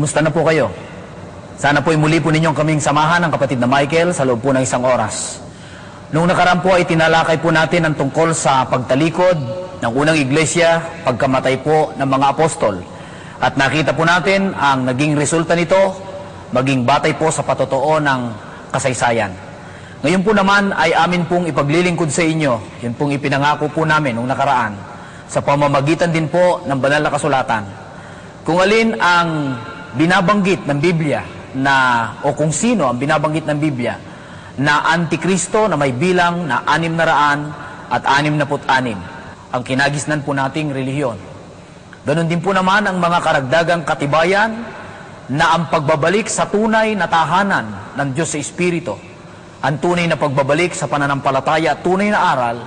Kumusta na po kayo? Sana po'y muli po ninyong kaming samahan ng kapatid na Michael sa loob po ng isang oras. Noong nakaraan po ay tinalakay po natin ang tungkol sa pagtalikod ng unang iglesia, pagkamatay po ng mga apostol. At nakita po natin ang naging resulta nito, maging batay po sa patotoo ng kasaysayan. Ngayon po naman ay amin pong ipaglilingkod sa inyo, yun pong ipinangako po namin noong nakaraan, sa pamamagitan din po ng banal na kasulatan. Kung alin ang binabanggit ng Biblia o kung sino ang binabanggit ng Biblia na Antikristo na may bilang na 666 ang kinagisnan po nating relihiyon. Ganon din po naman ang mga karagdagang katibayan na ang pagbabalik sa tunay na tahanan ng Diyos sa Espiritu, ang tunay na pagbabalik sa pananampalataya at tunay na aral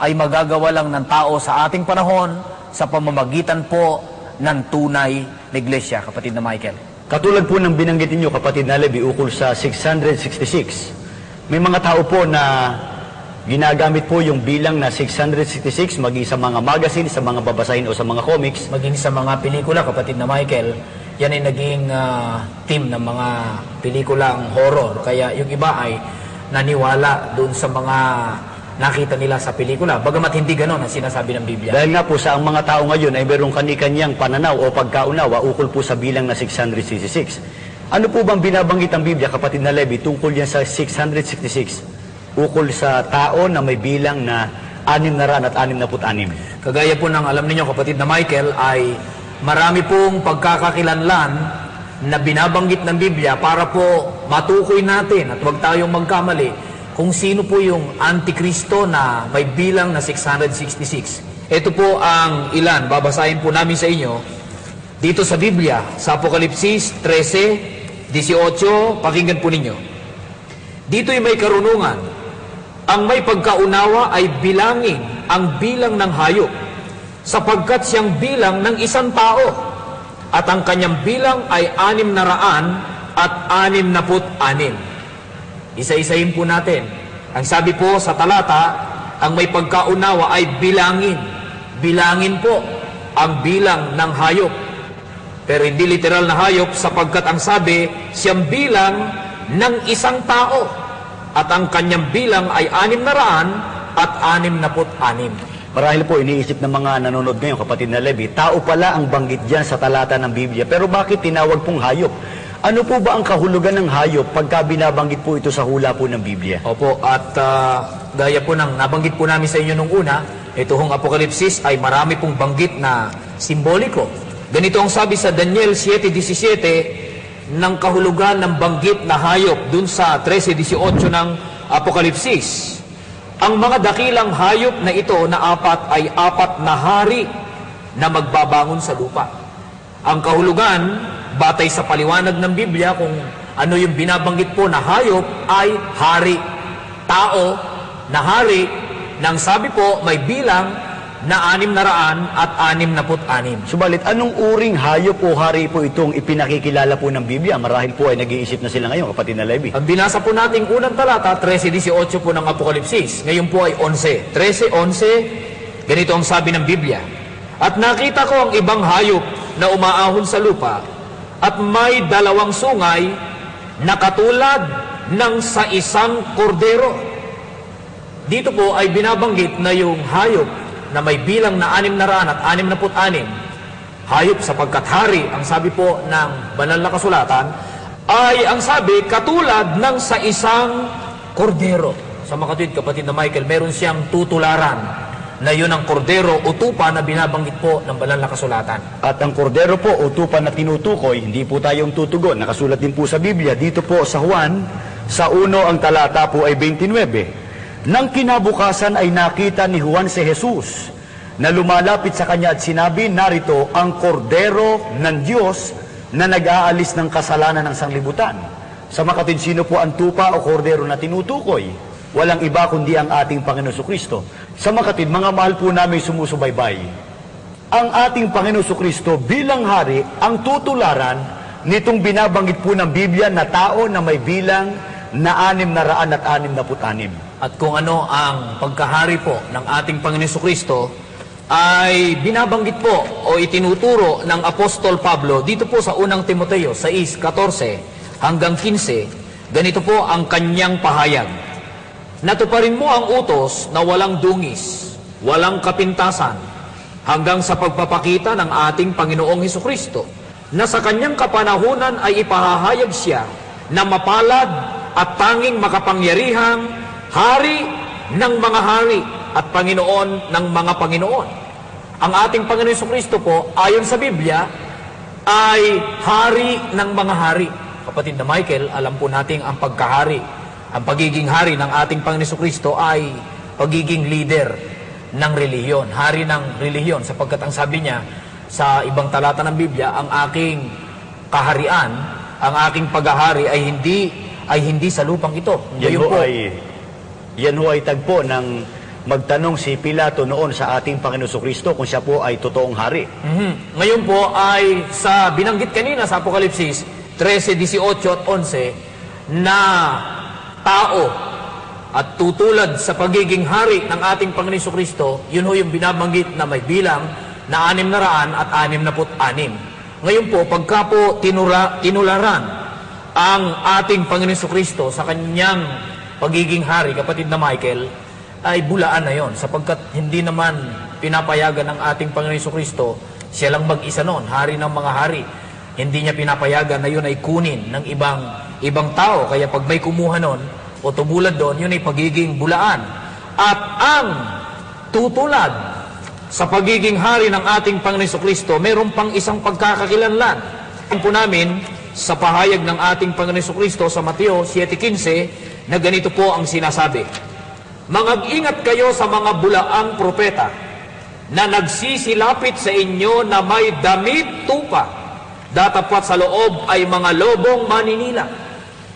ay magagawa lang ng tao sa ating panahon sa pamamagitan po ng tunay na iglesia, kapatid na Michael. Katulad po ng binanggit ninyo, kapatid na Levi, ukol sa 666. May mga tao po na ginagamit po yung bilang na 666 maging sa mga magazine, sa mga babasahin o sa mga comics. Maging sa mga pelikula, kapatid na Michael, yan ay naging theme ng mga pelikulang horror. Kaya yung iba ay naniwala doon sa mga nakita nila sa pelikula. Bagamat hindi ganon ang sinasabi ng Biblia. Dahil nga po sa ang mga tao ngayon ay mayroong kani-kanyang pananaw o pagkaunawa ukol po sa bilang na 666. Ano po bang binabanggit ang Biblia, kapatid na Levi, tungkol yan sa 666? Ukol sa tao na may bilang na 666. Kagaya po ng alam ninyo, kapatid na Michael, ay marami pong pagkakakilanlan na binabanggit ng Biblia para po matukoy natin at huwag tayong magkamali kung sino po yung Antikristo na may bilang na 666. Ito po ang ilan, babasahin po namin sa inyo dito sa Biblia, sa Apokalipsis 13:18, pakinggan po ninyo. Dito'y may karunungan. Ang may pagkaunawa ay bilangin ang bilang ng hayop, sapagkat siyang bilang ng isang tao, at ang kanyang bilang ay 666. Isa-isahin po natin. Ang sabi po sa talata, ang may pagkaunawa ay bilangin. Bilangin po ang bilang ng hayop. Pero hindi literal na hayop, sapagkat ang sabi, siyang bilang ng isang tao, at ang kanyang bilang ay 666. Marahil po iniisip ng mga nanonood ngayon, kapatid na Levi, tao pala ang banggit dyan sa talata ng Biblia. Pero bakit tinawag pong hayop? Ano po ba ang kahulugan ng hayop pagka binabanggit po ito sa hula po ng Biblia? Opo, at gaya po ng nabanggit po namin sa inyo nung una, ito hong Apokalipsis ay marami pong banggit na simboliko. Ganito ang sabi sa Daniel 7:17 ng kahulugan ng banggit na hayop dun sa 13:18 ng Apokalipsis. Ang mga dakilang hayop na ito na apat ay apat na hari na magbabangon sa lupa. Ang kahulugan, batay sa paliwanag ng Biblia kung ano yung binabanggit po na hayop, ay hari. Tao na hari, nang sabi po may bilang na 666. Subalit, anong uring hayop o hari po itong ipinakikilala po ng Biblia? Marahil po ay nag-iisip na sila ngayon, kapatid na Levi. Ang binasa po nating unang talata, 13:18 po ng Apokalipsis. Ngayon po ay 11. 13:11, ganito ang sabi ng Biblia. At nakita ko ang ibang hayop na umaahon sa lupa, at may dalawang sungay na katulad ng sa isang kordero. Dito po ay binabanggit na yung hayop na may bilang na 666, hayop sapagkat hari, ang sabi po ng banal na kasulatan, ay ang sabi, katulad ng sa isang kordero. Sa mga kapatid na Michael, meron siyang tutularan na yun ang kordero o tupa na binabanggit po ng banal na kasulatan. At ang kordero po o tupa na tinutukoy, hindi po tayong tutugon. Nakasulat din po sa Biblia, dito po sa Juan, sa 1 ang talata po ay 29. Nang kinabukasan ay nakita ni Juan si Jesus na lumalapit sa kanya at sinabi, narito ang kordero ng Diyos na nag-aalis ng kasalanan ng sanglibutan. Sa makatid, sino po ang tupa o kordero na tinutukoy? Walang iba kundi ang ating Panginoon Kristo. Sa makatid, mga mahal po namin sumusubaybay, ang ating Panginoon Kristo bilang hari ang tutularan nitong binabanggit po ng Biblia na tao na may bilang na 666. At kung ano ang pagkahari po ng ating Panginoon Kristo, ay binabanggit po o itinuturo ng Apostol Pablo dito po sa unang Timoteo 6:14 hanggang 15. Ganito po ang kanyang pahayag. Natuparin mo ang utos na walang dungis, walang kapintasan, hanggang sa pagpapakita ng ating Panginoong Hesukristo, na sa kanyang kapanahunan ay ipahahayag siya na mapalad at tanging makapangyarihang hari ng mga hari at Panginoon ng mga Panginoon. Ang ating Panginoon Hesukristo po, ayon sa Biblia, ay hari ng mga hari. Kapatid na Michael, alam po natin ang pagkahari. Ang pagiging hari ng ating Panginoon Hesukristo ay pagiging leader ng relihiyon, hari ng relihiyon, sapagkat ang sabi niya sa ibang talata ng Biblia, ang aking kaharian, ang aking paghahari ay hindi sa lupang ito. Yan ho ay tagpo ng magtanong si Pilato noon sa ating Panginoon Kristo kung siya po ay totoong hari. Ngayon po ay sa binanggit kanina sa Apokalipsis 13:18 at 11 na tao at tutulad sa pagiging hari ng ating Panginoon Kristo, yun ho yung binabanggit na may bilang na 666. Ngayon po, pagka po tinularan ang ating Panginoon Kristo sa kanyang pagiging hari, kapatid na Michael, ay bulaan na yon, sapagkat hindi naman pinapayagan ng ating Panginoon Kristo siya lang mag-isa noon, hari ng mga hari. Hindi niya pinapayagan na yun ay kunin ng ibang tao. Kaya pag may kumuha noon o tumulad doon, yun ay pagiging bulaan. At ang tutulad sa pagiging hari ng ating Panginoon Kristo, mayroon pang isang pagkakakilanlan. Tingnan po namin sa pahayag ng ating Panginoon Kristo sa Mateo 7:15 na ganito po ang sinasabi. Mangag-ingat kayo sa mga bulaang propeta na nagsisilapit sa inyo na may damit tupa, datapwat sa loob ay mga lobong maninila.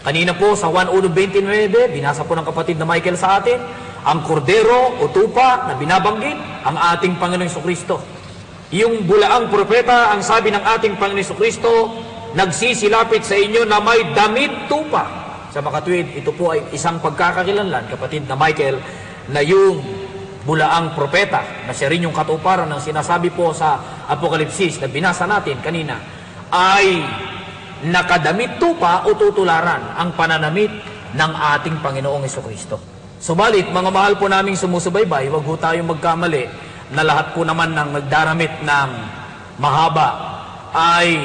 Kanina po sa 1:29, binasa po ng kapatid na Michael sa atin, ang kordero o tupa na binabanggit, ang ating Panginoong Kristo. Yung bulaang propeta, ang sabi ng ating Panginoong Kristo, nagsisilapit sa inyo na may damit tupa. Sa makatwid, ito po ay isang pagkakakilanlan, kapatid na Michael, na yung bulaang propeta, na siya rin yung katuparan ng sinasabi po sa Apokalipsis na binasa natin kanina, ay nakadamit tupa o tutularan ang pananamit ng ating Panginoong Hesukristo. Subalit, mga mahal po naming sumusubaybay, wag po tayong magkamali na lahat po naman ng nagdaramit ng mahaba ay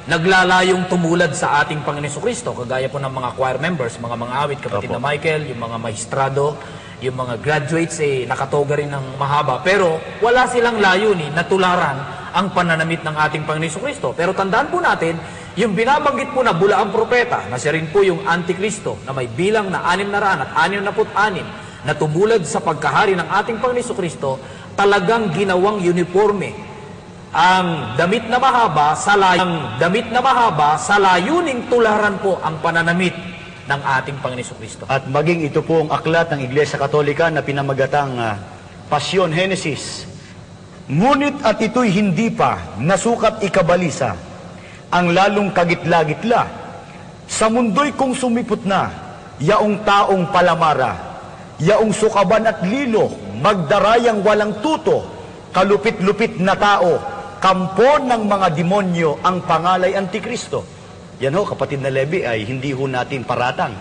naglalayong tumulad sa ating Panginoon Kristo, kagaya po ng mga choir members, mga awit, kapatid na Michael, yung mga maestrado, yung mga graduates, nakatoga rin ng mahaba. Pero wala silang layunin na tularan ang pananamit ng ating Panginoon Kristo. Pero tandaan po natin, yung binabanggit po na bulaang propeta, na siya rin po yung Antikristo, na may bilang na 666, na tumulad sa pagkahari ng ating Panginoon Kristo, talagang ginawang uniforme ang damit na mahaba sa layuning tularan po ang pananamit ng ating Panginoon Kristo. At maging ito po ang aklat ng Iglesia Katolika na pinamagatang Pasyon Genesis. Ngunit at ito'y hindi pa nasukat ikabalisa ang lalong kagitla-gitla. Sa mundo'y kung sumipot na, yaong taong palamara, yaong sukaban at lilo, magdarayang walang tuto, kalupit-lupit na tao, kampo ng mga demonyo ang pangalay Antikristo. Yan ho, kapatid na Levi, ay hindi ho natin paratang.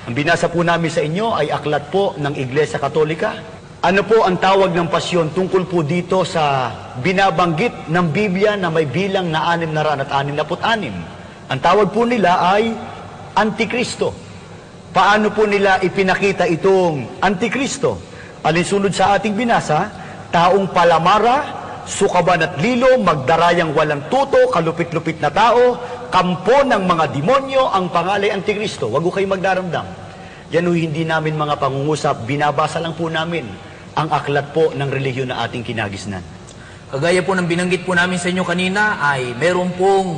Ang binasa po namin sa inyo ay aklat po ng Iglesia Katolika. Ano po ang tawag ng pasyon tungkol po dito sa binabanggit ng Biblia na may bilang na 666? Ang tawag po nila ay Antikristo. Paano po nila ipinakita itong Antikristo? Alinsunod sa ating binasa, taong palamara, sukaban at lilo, magdarayang walang tuto, kalupit-lupit na tao, kampo ng mga demonyo, ang pangalay Antikristo. Huwag ko kayo magdaramdam. Yan ho hindi namin mga pangungusap, binabasa lang po namin ang aklat po ng relihiyon na ating kinagisnan. Kagaya po ng binanggit po namin sa inyo kanina, ay meron pong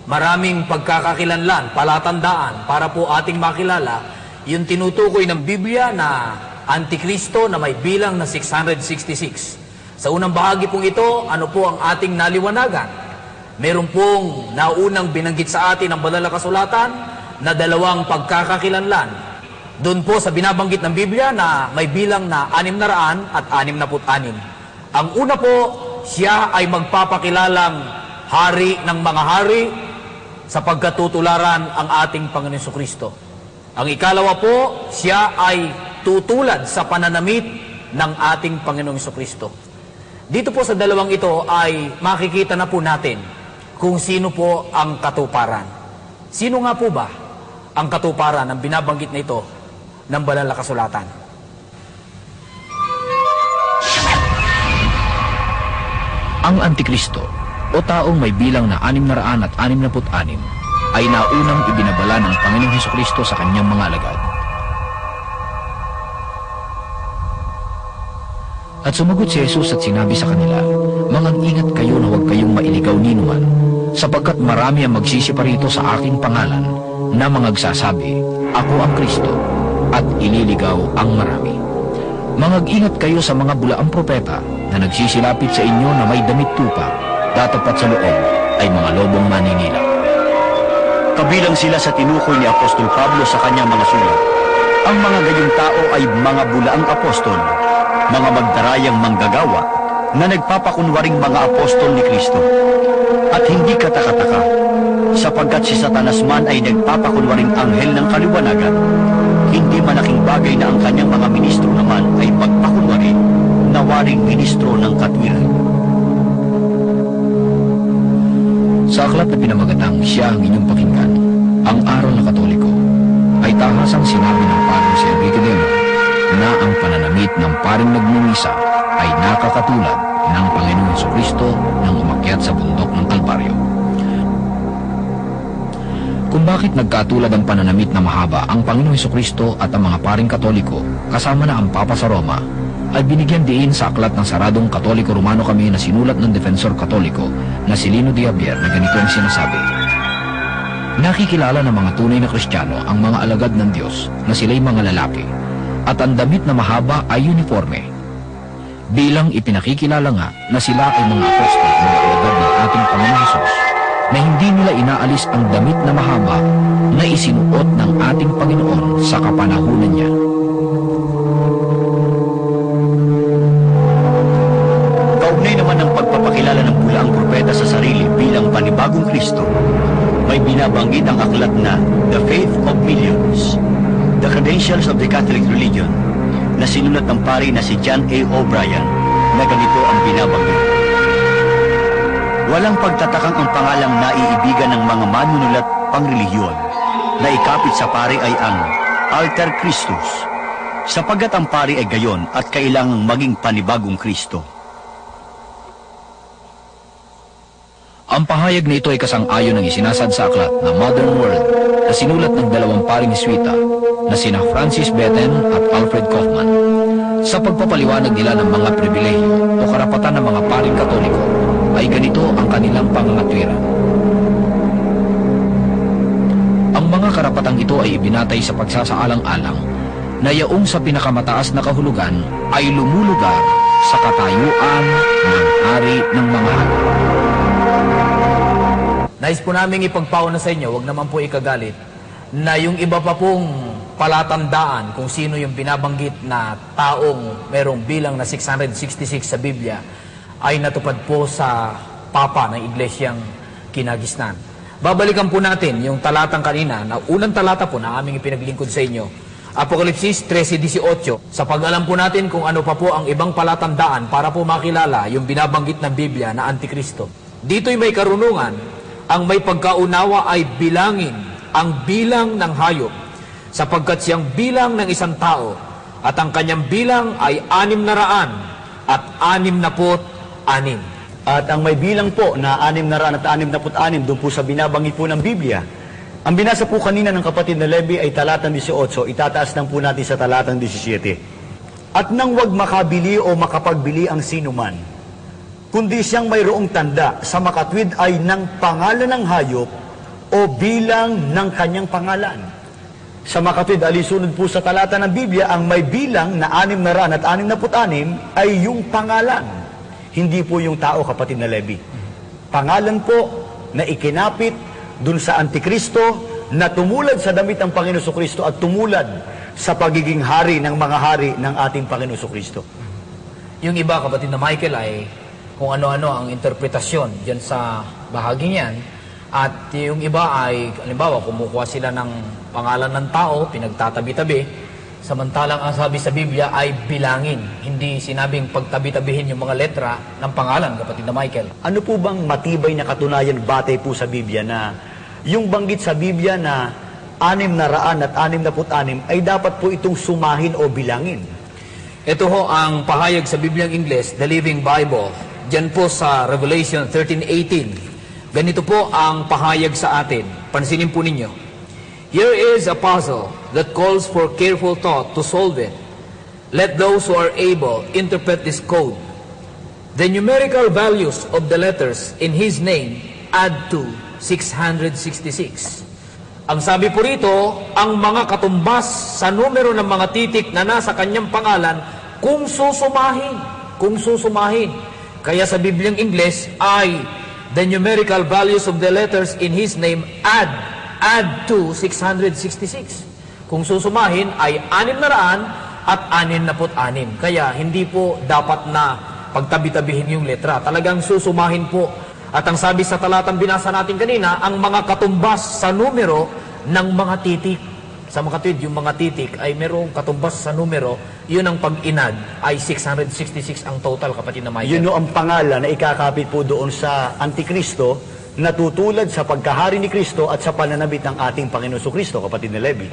maraming pagkakakilanlan, palatandaan, para po ating makilala yung tinutukoy ng Biblia na Antikristo na may bilang na 666. Sa unang bahagi pong ito, ano po ang ating naliwanagan? Meron pong naunang binanggit sa atin ang banal na kasulatan na dalawang pagkakakilanlan. Doon po sa binabanggit ng Biblia na may bilang na 666. Ang una po, siya ay magpapakilalang hari ng mga hari sapagkat tutularan ang ating Panginoon Jesucristo. Ang ikalawa po, siya ay tutulad sa pananamit ng ating Panginoong Jesucristo. Dito po sa dalawang ito ay makikita na po natin kung sino po ang katuparan. Sino nga po ba ang katuparan ng binabanggit na ito ng banal na kasulatan? Ang Antikristo o taong may bilang na 666 ay naunang ibinabala ng Panginoong Hesukristo sa kanyang mga alagad. At sumagot si Jesus at sinabi sa kanila, "Mangang-ingat kayo na huwag kayong mailigaw ninuman, sapagkat marami ang magsisiparito sa aking pangalan na mangagsasabi, ako ang Kristo, at ililigaw ang marami. Mangag-ingat kayo sa mga bulaang propeta na nagsisilapit sa inyo na may damit tupa, tatapat sa loob ay mga lobong maninila." Kabilang sila sa tinukoy ni Apostol Pablo sa kanyang mga sulat. Ang mga gayong tao ay mga bulaang apostol, mga magdarayang manggagawa na nagpapakunwaring mga apostol ni Kristo. At hindi katakataka, sapagkat si Satanas man ay nagpapakunwaring anghel ng kaliwanagan, hindi malaking bagay na ang kanyang mga ministro naman ay magpakunwari na waring ministro ng katwiran. Sa aklat na pinamagatang Siya ang inyong pakinggan, ang aral na Katoliko, ay tahasang sinabi ng paring si Enrique Demo na ang pananamit ng paring nagmumisa ay nakakatulad ng Panginoong Jesucristo nang umakyat sa bundok ng Kalbaryo. Kung bakit nagkatulad ang pananamit na mahaba ang Panginoong Jesucristo at ang mga paring Katoliko kasama na ang Papa sa Roma, ay binigyan diin sa aklat ng saradong Katoliko Romano kami na sinulat ng Defensor Katoliko na si Lino de Javier na ganito ang sinasabi, "Nakikilala ng mga tunay na Kristiyano ang mga alagad ng Diyos na sila'y mga lalaki, at ang damit na mahaba ay uniforme. Bilang ipinakikilala nga na sila ay mga apostol, mga alagad ng ating Panginoon Hesus, na hindi nila inaalis ang damit na mahaba na isinuot ng ating Panginoon sa kapanahunan niya." Kaugnay naman ng pagpapakilala ng bulaang propeta sa sarili bilang panibagong Kristo, may binabanggit ang aklat na The Faith of Millions, The Credentials of the Catholic Religion, na sinulat ng pari na si John A. O'Brien, na ganito ang binabanggit. Walang pagtatakang ang pangalang naiibigan ng mga manunulat pangrelihiyon na ikapit sa pari ay ang Alter Christus, sapagkat ang pari ay gayon at kailangang maging panibagong Kristo. Ang pahayag na ito ay kasang-ayon ng isinasad sa aklat na Modern World na sinulat ng dalawang paring Jesuita na sina Francis Beten at Alfred Kaufman sa pagpapaliwanag nila ng mga pribilehiyo o karapatan ng mga paring Katoliko ay ganito ang kanilang pangangatwiran. Ang mga karapatang ito ay ibinatay sa pagsasaalang-alang na yaong sa pinakamataas na kahulugan ay lumulugar sa katayuan ng hari ng mga hari. Nais po namin ipagpauna sa inyo, wag naman po ikagalit, na yung iba pa pong palatandaan kung sino yung binabanggit na taong merong bilang na 666 sa Biblia ay natupad po sa Papa ng Iglesyang Kinagisnan. Babalikan po natin yung talatang kanina, na unang talata po na aming ipinaglingkod sa inyo, Apokalipsis 13:18. Sa pag-alam po natin kung ano pa po ang ibang palatandaan para po makilala yung binabanggit ng Biblia na Antikristo. Dito'y may karunungan, ang may pagkaunawa ay bilangin ang bilang ng hayop, sapagkat siyang bilang ng isang tao, at ang kanyang bilang ay 666. At ang may bilang po na 666 doon po sa binabanggit po ng Biblia. Ang binasa po kanina ng kapatid na Levi ay talatang 18, itataas lang po natin sa talatang 17. "At nang wag makabili o makapagbili ang sinuman, kundi siyang mayroong tanda sa makatwid ay ng pangalan ng hayop o bilang ng kanyang pangalan." Sa makatwid, alisunod po sa talata ng Biblia, ang may bilang na 666 ay yung pangalan. Hindi po yung tao, kapatid na Levi. Pangalan po na ikinapit dun sa Antikristo na tumulad sa damit ng Panginoon Jesucristo at tumulad sa pagiging hari ng mga hari ng ating Panginoon Jesucristo. Yung iba, kapatid na Michael, ay kung ano-ano ang interpretasyon dyan sa bahaging yan. At yung iba ay, halimbawa, kumukuha sila ng pangalan ng tao, pinagtatabi-tabi, samantalang ang sabi sa Biblia ay bilangin. Hindi sinabing pagtabi-tabihin yung mga letra ng pangalan, kapatid na Michael. Ano po bang matibay na katunayan batay po sa Biblia na yung banggit sa Biblia na 666 ay dapat po itong sumahin o bilangin? Ito ho ang pahayag sa Bibliang Ingles, The Living Bible. Diyan po sa Revelation 13:18. Ganito po ang pahayag sa atin. Pansinin po ninyo. Here is a puzzle that calls for careful thought to solve it. Let those who are able interpret this code. The numerical values of the letters in His name add to 666. Ang sabi po rito, ang mga katumbas sa numero ng mga titik na nasa kanyang pangalan, kung susumahin. Kaya sa Bibliang Ingles ay the numerical values of the letters in His name add to 666. Kung susumahin ay 666. Kaya hindi po dapat na pagtabi-tabihin yung letra. Talagang susumahin po. At ang sabi sa talatang binasa natin kanina, ang mga katumbas sa numero ng mga titik. Sa mga kapatid, yung mga titik ay merong katumbas sa numero, yun ang pag-inad ay 666 ang total, kapatid na Michael. Yun ang pangalan na ikakapit po doon sa Antikristo na tutulad sa pagkahari ni Kristo at sa pananabit ng ating Panginoon Kristo, kapatid na Levi.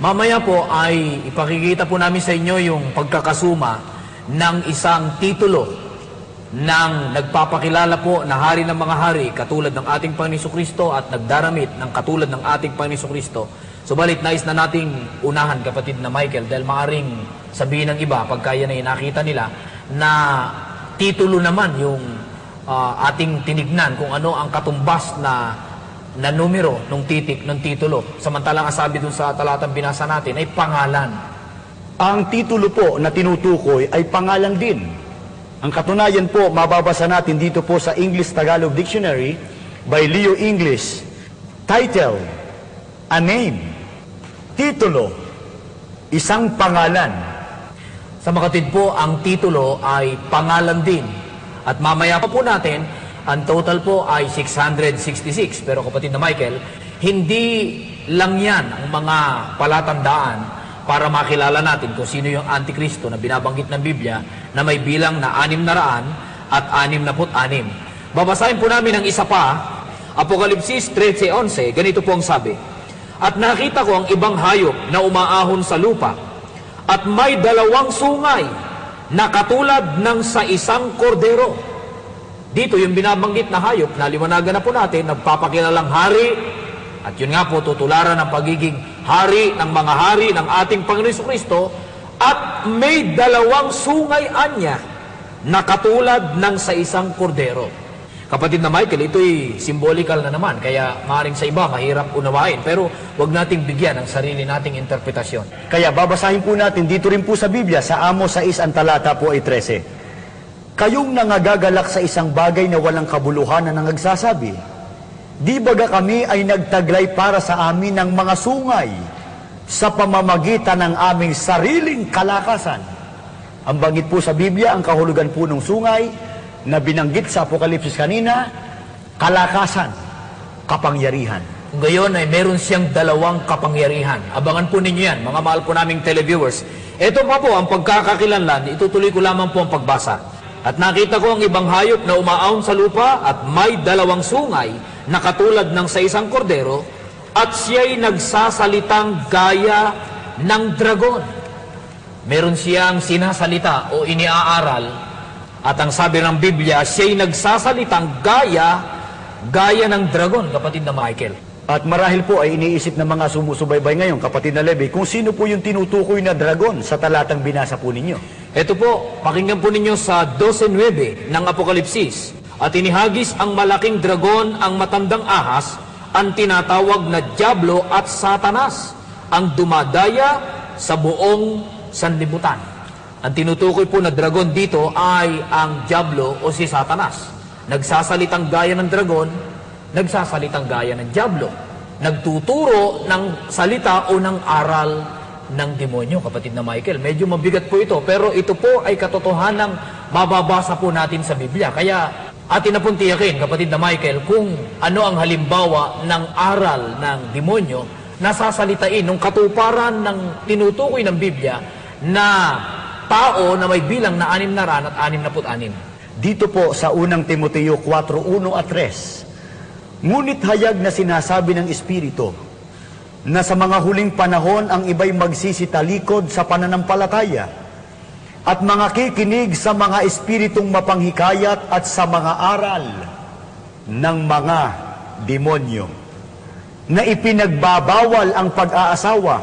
Mamaya po ay ipakikita po namin sa inyo yung pagkakasuma ng isang titulo ng nagpapakilala po na hari ng mga hari katulad ng ating Panginoon Kristo at nagdaramit ng katulad ng ating Panginoon Kristo. Subalit nais na nating unahan, kapatid na Michael, dahil maaring sabihin ng iba pagka yan ay nakita nila na titulo naman yung ating tinignan kung ano ang katumbas na numero ng titik ng titulo. Samantalang ang sabi dun sa talatang binasa natin ay pangalan. Ang titulo po na tinutukoy ay pangalan din. Ang katunayan po, mababasa natin dito po sa English-Tagalog Dictionary by Leo English. Title, a name. Titulo, isang pangalan. Sa makatid po, ang titulo ay pangalan din. At mamaya pa po natin, ang total po ay 666. Pero kapatid na Michael, hindi lang yan ang mga palatandaan para makilala natin kung sino yung Antikristo na binabanggit ng Biblia na may bilang na 666. Babasahin po namin ang isa pa, Apokalipsis 13:11, ganito po ang sabi. At nakita ko ang ibang hayop na umaahon sa lupa at may 2 sungay na katulad ng sa isang kordero. Dito yung binabanggit na hayop, naliwanagan na po natin, nagpapakilalang hari. At yun nga po, tutularan ng pagiging hari ng mga hari ng ating Panginoon Kristo. At may 2 sungay anya na katulad ng sa isang kordero. Kapatid na Michael, ito'y symbolical na naman. Kaya maaaring sa iba, mahirap unawain. Pero wag nating bigyan ng sarili nating interpretasyon. Kaya babasahin po natin dito rin po sa Biblia, sa Amos 6 ang talata po ay 13. Kayong nangagagalak sa isang bagay na walang kabuluhan na nangagsasabi, di baga kami ay nagtaglay para sa amin ng mga sungay sa pamamagitan ng aming sariling kalakasan. Ang banggit po sa Biblia, ang kahulugan po ng sungay na binanggit sa Apokalipsis kanina, kalakasan, kapangyarihan. Kung gayon ay meron siyang 2 kapangyarihan. Abangan po ninyo yan, mga mahal po naming televiewers. Ito pa po ang pagkakakilanlan, itutuloy ko lamang po ang pagbasa. At nakita ko ang ibang hayop na umaahon sa lupa at may 2 sungay na katulad ng sa isang kordero at siya'y nagsasalitang gaya ng dragon. Meron siyang sinasalita o iniaaral at ang sabi ng Biblia, siya'y nagsasalitang gaya ng dragon, kapatid na Michael. At marahil po ay iniisip ng mga sumusubaybay ngayon, kapatid na Levi, kung sino po yung tinutukoy na dragon sa talatang binasa po ninyo. Ito po, pakinggan po ninyo sa 12:9 ng Apokalipsis. At inihagis ang malaking dragon, ang matandang ahas, ang tinatawag na Diablo at Satanas, ang dumadaya sa buong sanlibutan. Ang tinutukoy po na dragon dito ay ang Diablo o si Satanas. Nagsasalitang gaya ng dragon, nagsasalitang gaya ng Diablo. Nagtuturo ng salita o ng aral ng demonyo, kapatid na Michael. Medyo mabigat po ito, pero ito po ay katotohanang mababasa po natin sa Biblia. Kaya atin na pong tiyakin, kapatid na Michael, kung ano ang halimbawa ng aral ng demonyo na sasalitain ng katuparan ng tinutukoy ng Biblia na tao na may bilang na 6 na raan at 66. Dito po sa unang Timoteo 4:1 at 3, ngunit hayag na sinasabi ng Espiritu na sa mga huling panahon ang iba'y magsisitalikod sa pananampalataya at mga kikinig sa mga espiritong mapanghikayat at sa mga aral ng mga demonyo na ipinagbabawal ang pag-aasawa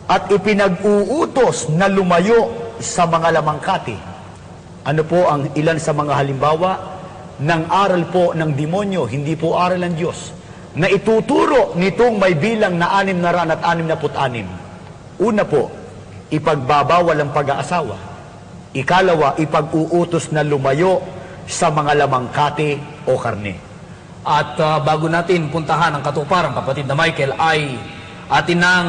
at ipinag-uutos na lumayo sa mga lamangkati. Ano po ang ilan sa mga halimbawa ng aral po ng demonyo, hindi po aral ng Diyos, na ituturo nitong may bilang na 6 na raan at 66. Una po, ipagbabawal ang pag-aasawa. Ikalawa, ipag-uutos na lumayo sa mga lamangkati o karne. At bago natin puntahan ang katuparan, kapatid na Michael, ay atin nang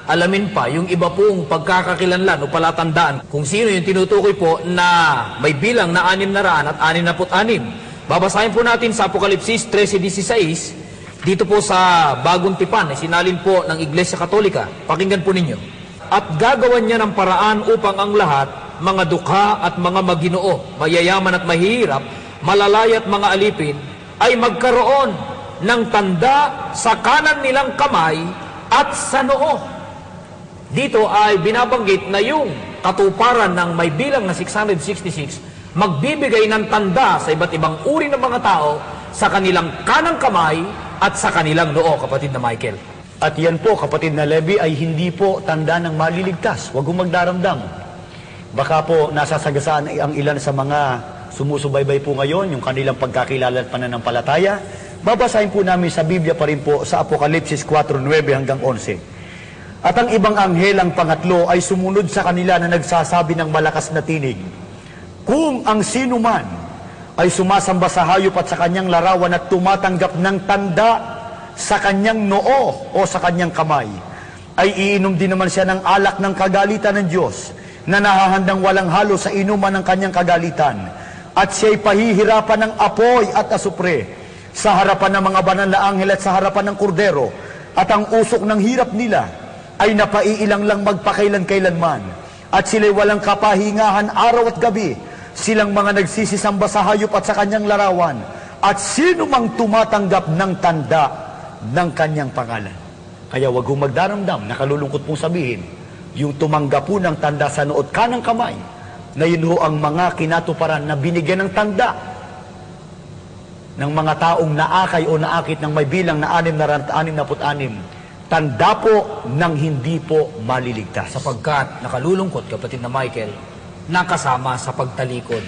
alamin pa yung iba pong pagkakakilanlan o palatandaan kung sino yung tinutukoy po na may bilang na 6 na raan at 66. Babasahin po natin sa Apokalipsis 13:16. Dito po sa Bagong Tipan, sinalin po ng Iglesia Katolika. Pakinggan po ninyo. At gagawan niya ng paraan upang ang lahat, mga dukha at mga maginoo, mayayaman at mahihirap, malalay at mga alipin, ay magkaroon ng tanda sa kanan nilang kamay at sa noo. Dito ay binabanggit na yung katuparan ng may bilang na 666, magbibigay ng tanda sa iba't ibang uri ng mga tao sa kanilang kanang kamay at sa kanilang noo, kapatid na Michael. At yan po, kapatid na Levi, ay hindi po tanda ng maliligtas. Huwag kong magdaramdam. Baka po nasasagasaan ang ilan sa mga sumusubaybay po ngayon, yung kanilang pagkakilala at pananampalataya. Babasahin po namin sa Biblia pa rin po sa Apokalipsis 4:9 hanggang 11. At ang ibang anghelang pangatlo ay sumunod sa kanila na nagsasabi ng malakas na tinig, kung ang sino man ay sumasamba sa hayop at sa kanyang larawan at tumatanggap ng tanda sa kanyang noo o sa kanyang kamay, ay iinom din naman siya ng alak ng kagalitan ng Diyos na nahahandang walang halo sa inuman ng kanyang kagalitan. At siya'y pahihirapan ng apoy at asupre sa harapan ng mga banal na anghel at sa harapan ng kordero. At ang usok ng hirap nila ay napaiilang lang magpakailan-kailanman. At sila'y walang kapahingahan araw at gabi. Silang mga nagsisisamba sa hayop at sa kanyang larawan. At sino mang tumatanggap ng tanda ng kanyang pangalan. Kaya wag kong magdaramdam, nakalulungkot pong sabihin, yung tumanggap po ng tanda sa noo at kanang kamay, na yun ho ang mga kinatuparan na binigyan ng tanda ng mga taong naakay o naakit ng may bilang na 6 na raan at 66. Tanda po ng hindi po maliligtas. Sapagkat nakalulungkot, kapatid na Michael, nakasama sa pagtalikod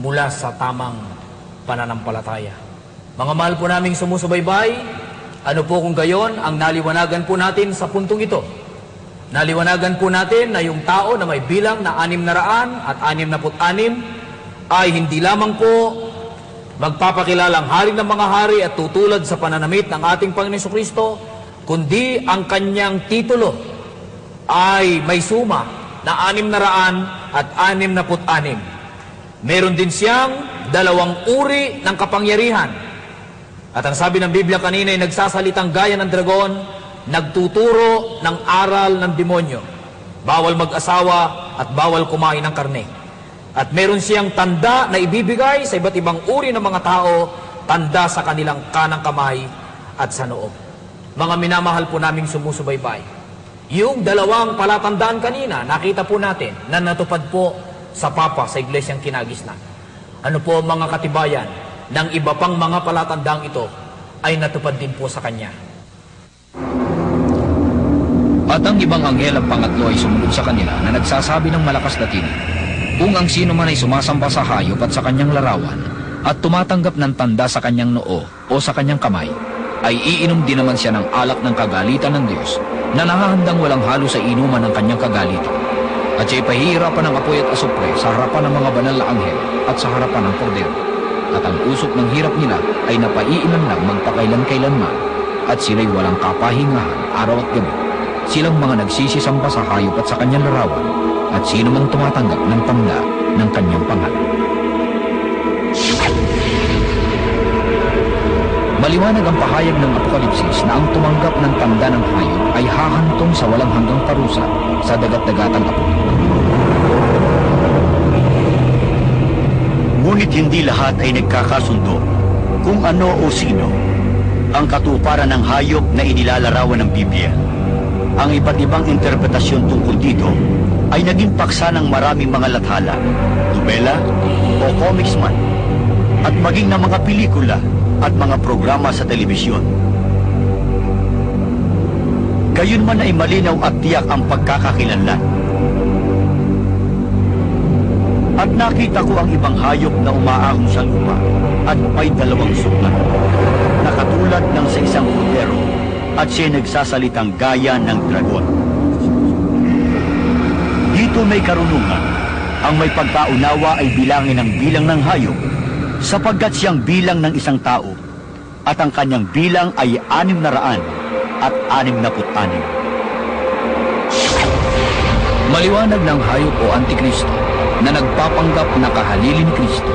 mula sa tamang pananampalataya. Mga mahal po naming sumusubaybay, ano po kung gayon ang naliwanagan po natin sa puntong ito? Naliwanagan po natin na yung tao na may bilang na 6 na raan at 66 ay hindi lamang po magpapakilalang hari ng mga hari at tutulad sa pananamit ng ating Panginoon Jesucristo, kundi ang kanyang titulo ay may suma na 6 na raan at 66. Meron din siyang 2 uri ng kapangyarihan. At ang sabi ng Biblia kanina ay nagsasalitang gaya ng dragon, nagtuturo ng aral ng demonyo. Bawal mag-asawa at bawal kumain ng karne. At meron siyang tanda na ibibigay sa iba't ibang uri ng mga tao, tanda sa kanilang kanang kamay at sa noo. Mga minamahal po naming sumusubaybay, yung 2 palatandaan kanina, nakita po natin na natupad po sa Papa sa Iglesyang Kinagisnan. Ano po ang mga katibayan ng iba pang mga palatandang ito ay natupad din po sa Kanya. At ang ibang anghel ang pangatlo ay sumunod sa kanila na nagsasabi ng malakas na tinig, kung ang sino man ay sumasamba sa hayop at sa kanyang larawan at tumatanggap ng tanda sa kanyang noo o sa kanyang kamay, ay iinom din naman siya ng alak ng kagalitan ng Diyos na nahahandang walang halo sa inuman ng kanyang kagalitan. At siya'y pahihirapan ng apoy at asupre sa harapan ng mga banal na anghel at sa harapan ng kordero. At ang usok ng hirap nila ay napaiilan lang magpakailan-kailanman, at sila'y walang kapahingahan araw at gabi. silang mga nagsisisamba sa hayop at sa kanyang larawan, at sino mang tumatanggap ng tanda ng kanyang pangalan. Maliwanag ang pahayag ng Apokalipsis na ang tumanggap ng tanda ng hayop ay hahantong sa walang hanggang parusa sa dagat-dagatang apoy. Ngunit hindi lahat ay nagkakasundo kung ano o sino ang katuparan ng hayop na inilalarawan ng Biblia. Ang iba't ibang interpretasyon tungkol dito ay naging paksa ng maraming mga lathala, nobela o comics man, at maging ng mga pelikula at mga programa sa telebisyon. Gayunman ay malinaw at tiyak ang pagkakakilanlan. At nakita ko ang ibang hayop na umaahon sa lupa at may dalawang suklat na katulad ng sa isang kordero at siya nagsasalitang gaya ng dragon. Dito may karunungan. Ang may pagkaunawa ay bilangin ang bilang ng hayop sapagkat siyang bilang ng isang tao at ang kanyang bilang ay 666. Maliwanag ng hayop o Antikristo na nagpapanggap na kahalili ni Kristo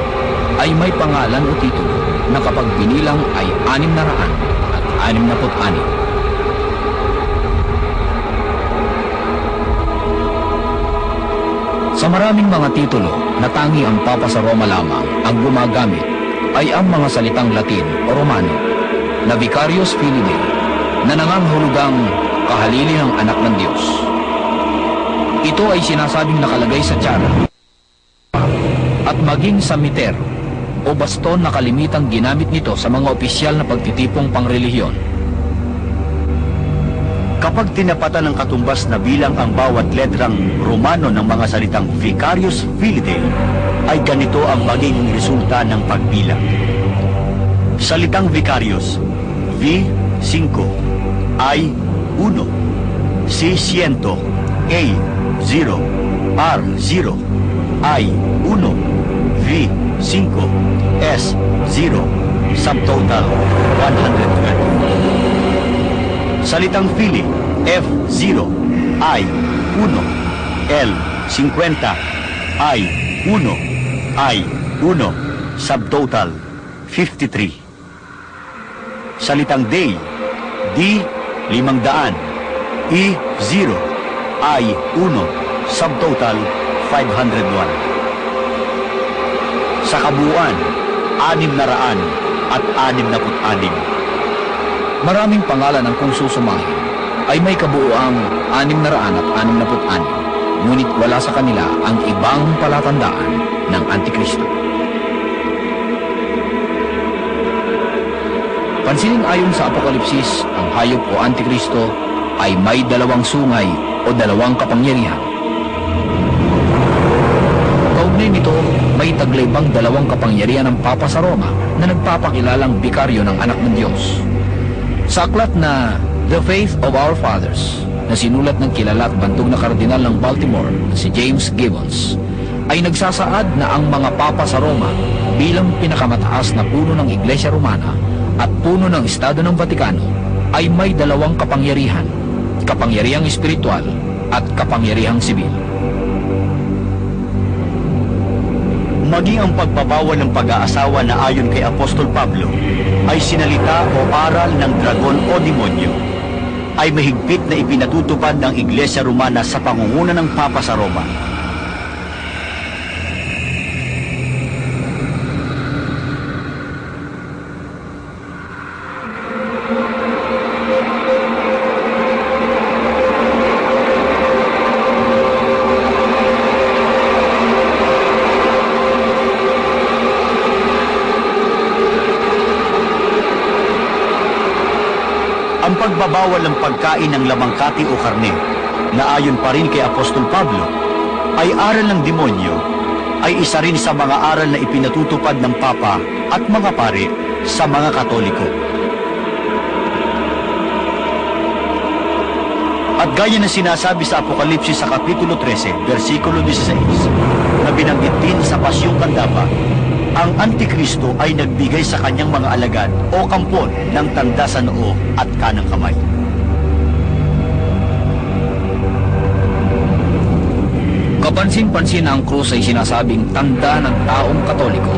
ay may pangalan o titulo na kapag binilang ay 666. Sa maraming mga titulo na tangi ang Papa sa Roma lamang ang gumagamit ay ang mga salitang Latin o Romano na Vicarius Filii Dei na nangangahulugang kahalili ng anak ng Diyos. Ito ay sinasabing nakalagay sa tiara at maging sa miter o baston na kalimitang ginamit nito sa mga opisyal na pagtitipong pangrelihiyon. Kapag tinapatan ng katumbas na bilang ang bawat letrang Romano ng mga salitang Vicarius Filii Dei, ay ganito ang magiging resulta ng pagbilang. Salitang Vicarius, V5, I1, C100, A0, R0, I1, V5, S0, subtotal 112. Salitang Philly, F0, I1, L50, I1, I1, subtotal 53. Salitang Day, D500, E0, I1, subtotal 501. Sa kabuuan, 666. Maraming pangalan ang kung susumahin ay may kabuuang 666, ngunit wala sa kanila ang ibang palatandaan ng Antikristo. Pansinin ayon sa Apokalipsis, ang hayop o Antikristo ay may dalawang sungay o dalawang kapangyarihan. Kaugnay nito, may taglaybang dalawang kapangyarihan ng Papa sa Roma na nagpapakilalang bikaryo ng anak ng Diyos. Sa aklat na The Faith of Our Fathers, na sinulat ng kilala at bantog na kardinal ng Baltimore, si James Gibbons, ay nagsasaad na ang mga papa sa Roma bilang pinakamataas na puno ng Iglesia Romana at puno ng Estado ng Vatikano ay may dalawang kapangyarihan, kapangyarihang espiritual at kapangyarihang sibil. Maging ang pagbabawal ng pag-aasawa na ayon kay Apostol Pablo ay sinalita o aral ng dragon o demonyo, ay mahigpit na ipinatutupad ng Iglesia Romana sa pangunguna ng Papa sa Roma. Ang pagbabawal ng pagkain ng lamangkati o karne, na ayon pa rin kay Apostol Pablo, ay aral ng demonyo, ay isa rin sa mga aral na ipinatutupad ng Papa at mga pare sa mga Katoliko. At gaya na sinasabi sa Apokalipsis sa Kapitulo 13, versikulo 16, na binanggit din sa Pasyong Kandapa, ang Antikristo ay nagbigay sa kanyang mga alagad o kampon ng tanda sa noo at kanang kamay. Kapansin-pansin na ang krus ay sinasabing tanda ng taong Katoliko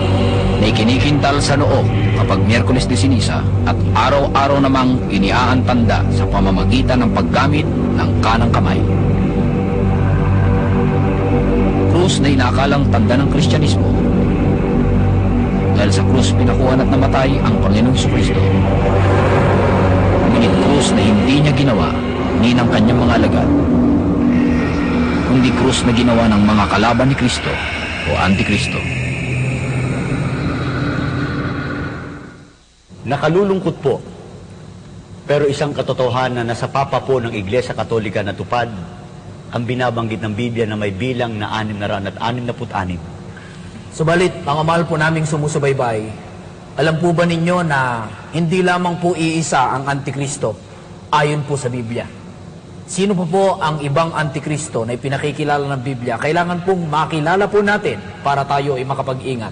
na ikinikintal sa noo kapag Miyerkules de Ceniza at araw-araw namang iniaantanda sa pamamagitan ng paggamit ng kanang kamay. Krus na inakalang tanda ng Kristyanismo. Dahil sa krus pinakuhan at namatay ang Panginoong Jesucristo. Ngunit krus na hindi niya ginawa ni ng kanyang mga alagad, kundi krus na ginawa ng mga kalaban ni Kristo o Antikristo. Nakalulungkot po, pero isang katotohanan na sa Papa po ng Iglesia Katolika na tupad ang binabanggit ng Biblia na may bilang na 666. Subalit, mga mahal po naming sumusubaybay, alam po ba ninyo na hindi lamang po iisa ang Antikristo ayon po sa Biblia? Sino po ang ibang Antikristo na ipinakikilala ng Biblia? Kailangan pong makilala po natin para tayo ay makapag-ingat.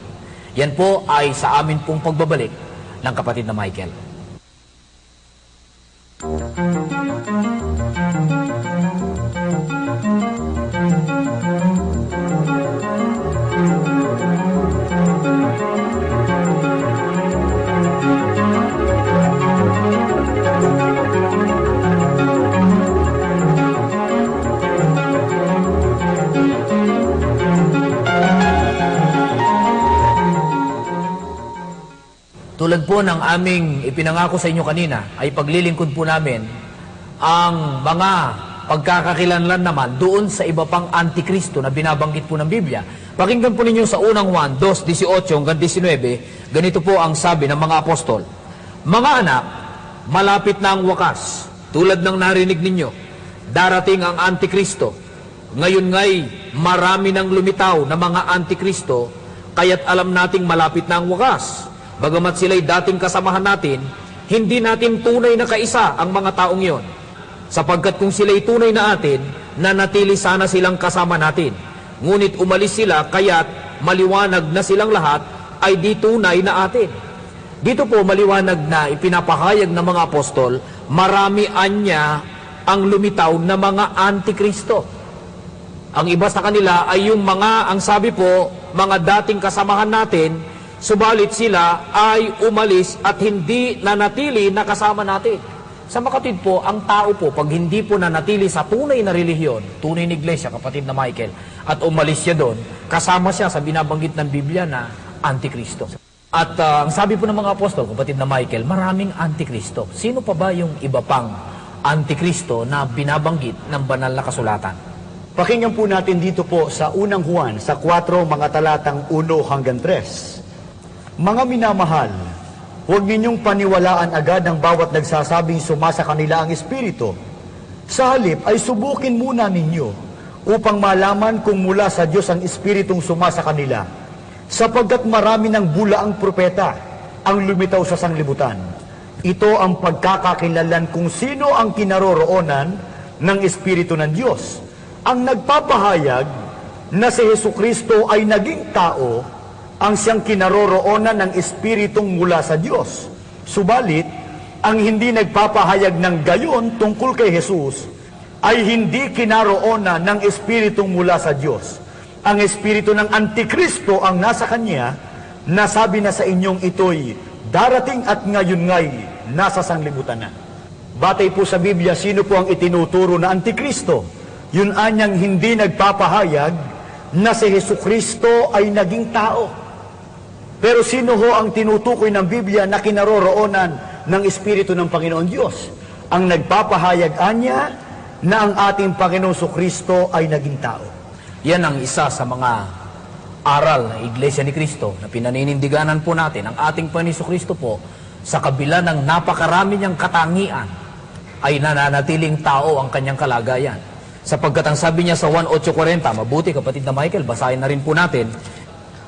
Yan po ay sa amin pong pagbabalik ng kapatid na Michael. Tulad po ng aming ipinangako sa inyo kanina, ay paglilingkod po namin ang mga pagkakakilanlan naman doon sa iba pang Antikristo na binabanggit po ng Biblia. Pakinggan po ninyo sa unang Juan 2:18 hanggang 19, ganito po ang sabi ng mga apostol. Mga anak, malapit na ang wakas, tulad ng narinig ninyo, darating ang Antikristo. Ngayon nga'y marami nang lumitaw na mga Antikristo, kaya't alam nating malapit na ang wakas. Bagamat sila'y dating kasamahan natin, hindi natin tunay na kaisa ang mga taong yon. Sapagkat kung sila'y tunay na atin, nanatili sana silang kasama natin. Ngunit umalis sila, kaya't maliwanag na silang lahat ay di tunay na atin. Dito po maliwanag na ipinapahayag ng mga apostol, marami anya ang lumitaw na mga Antikristo. Ang iba sa kanila ay yung mga, ang sabi po, mga dating kasamahan natin, subalit sila ay umalis at hindi nanatili na kasama natin. Sa makatid po, ang tao po, pag hindi po nanatili sa tunay na relihiyon, tunay na iglesia, kapatid na Michael, at umalis siya doon, kasama siya sa binabanggit ng Biblia na Antikristo. At ang sabi po ng mga apostol, kapatid na Michael, maraming Antikristo. Sino pa ba yung iba pang Antikristo na binabanggit ng banal na kasulatan? Pakinggan po natin dito po sa unang Juan, sa 4 mga talatang 1 hanggang 3. Mga minamahal, huwag ninyong paniwalaan agad ang bawat nagsasabing sumasa kanila ang Espiritu. Sa halip ay subukin muna ninyo upang malaman kung mula sa Diyos ang Espiritong sumasa kanila, sapagkat marami ng bulaang propeta ang lumitaw sa sanglibutan. Ito ang pagkakakilanlan kung sino ang kinaroroonan ng Espiritu ng Diyos. Ang nagpapahayag na si Jesucristo ay naging tao ang siyang kinaroroonan ng Espiritong mula sa Diyos. Subalit, ang hindi nagpapahayag ng gayon tungkol kay Jesus ay hindi kinaroonan ng Espiritong mula sa Diyos. Ang Espiritu ng Antikristo ang nasa kanya, nasabi na sa inyong ito'y darating at ngayon nga'y nasa sanglibutan na. Batay po sa Biblia, sino po ang itinuturo na Antikristo? Yun anyang hindi nagpapahayag na si Jesucristo ay naging tao. Pero sino ho ang tinutukoy ng Biblia na kinaroroonan ng Espiritu ng Panginoon Diyos? Ang nagpapahayag anya na ang ating Panginoong Jesucristo ay naging tao. Yan ang isa sa mga aral ng Iglesia ni Cristo na pinaninindiganan po natin. Ang ating Panginoong Jesucristo po, sa kabila ng napakarami niyang katangian, ay nananatiling tao ang kanyang kalagayan. Sapagkat ang sabi niya sa 1:8:40, mabuti kapatid na Michael, basahin na rin po natin,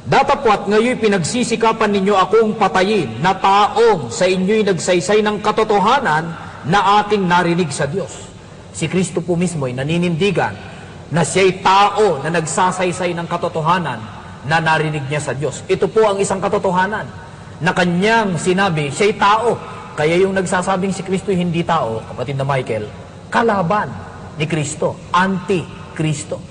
datapwat ngayon pinagsisikapan ninyo akong patayin na taong sa inyo'y nagsaysay ng katotohanan na ating narinig sa Diyos. Si Kristo po mismo ay naninindigan na siya'y tao na nagsasaysay ng katotohanan na narinig niya sa Diyos. Ito po ang isang katotohanan na kanyang sinabi, siya'y tao. Kaya yung nagsasabing si Kristo hindi tao, kapatid na Michael, kalaban ni Kristo, anti-Kristo.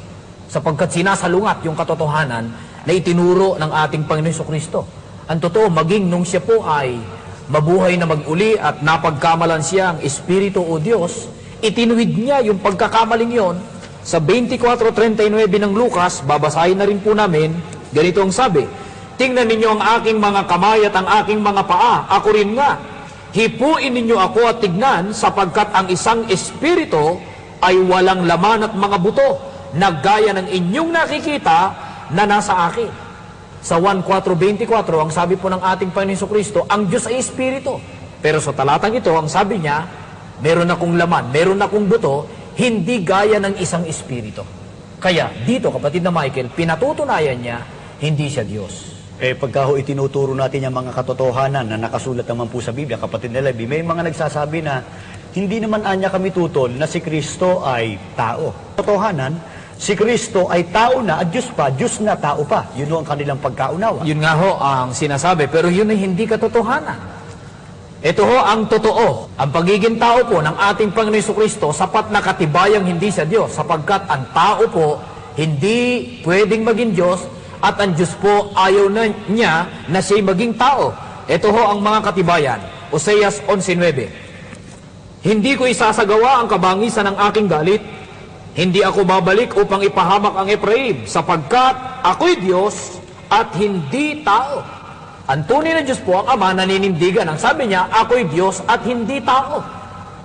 sapagkat sinasalungat yung katotohanan na itinuro ng ating Panginoon Jesucristo. Ang totoo, maging nung siya po ay mabuhay na mag-uli at napagkamalan siya ang Espiritu o Diyos, itinuwid niya yung pagkakamaling yon sa 24:39 ng Lucas. Babasahin na rin po namin, ganito ang sabi, tingnan ninyo ang aking mga kamay at ang aking mga paa, ako rin nga. Hipuin ninyo ako at tignan, sapagkat ang isang espiritu ay walang laman at mga buto, na gaya ng inyong nakikita na nasa akin. Sa 1:4:24, ang sabi po ng ating Panginoon Jesucristo, ang Diyos ay espiritu. Pero sa talatang ito, ang sabi niya, meron akong laman, meron akong buto, hindi gaya ng isang espiritu. Kaya dito, kapatid na Michael, pinatutunayan niya, hindi siya Diyos. Pagka ho itinuturo natin yung mga katotohanan na nakasulat naman po sa Biblia, kapatid na Levi, may mga nagsasabi na hindi naman anya kami tutol na si Kristo ay tao. Katotohanan, si Kristo ay tao na at Diyos pa, Diyos na tao pa. Yun ho ang kanilang pagkaunawa. Yun nga ho ang sinasabi, pero yun ay hindi katotohanan. Ito ho ang totoo. Ang pagiging tao po ng ating Panginoon Jesucristo, sapat na katibayang hindi siya Diyos, sapagkat ang tao po hindi pwedeng maging Diyos, at ang Diyos po ayaw na niya na siya'y maging tao. Ito ho ang mga katibayan. Oseas 11:9. Hindi ko isasagawa ang kabangisan ng aking galit. Hindi ako babalik upang ipahamak ang Ephraim, sapagkat ako'y Diyos at hindi tao. Ang tunay na Diyos po, ang Ama, naninindigan. Ang sabi niya, ako'y Diyos at hindi tao.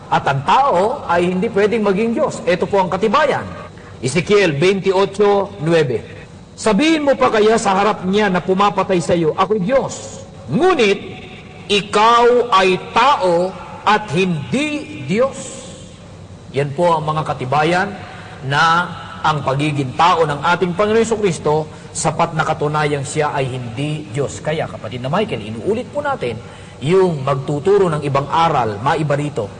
At ang tao ay hindi pwedeng maging Diyos. Ito po ang katibayan. Ezekiel 28:9. Sabihin mo pa kaya sa harap niya na pumapatay sa iyo, ako'y Diyos. Ngunit, ikaw ay tao at hindi Diyos. Yan po ang mga katibayan na ang pagiging tao ng ating Panginoon Jesucristo, sapat na katunayang siya ay hindi Diyos. Kaya, kapatid na Michael, inuulit po natin yung magtuturo ng ibang aral, maiba rito.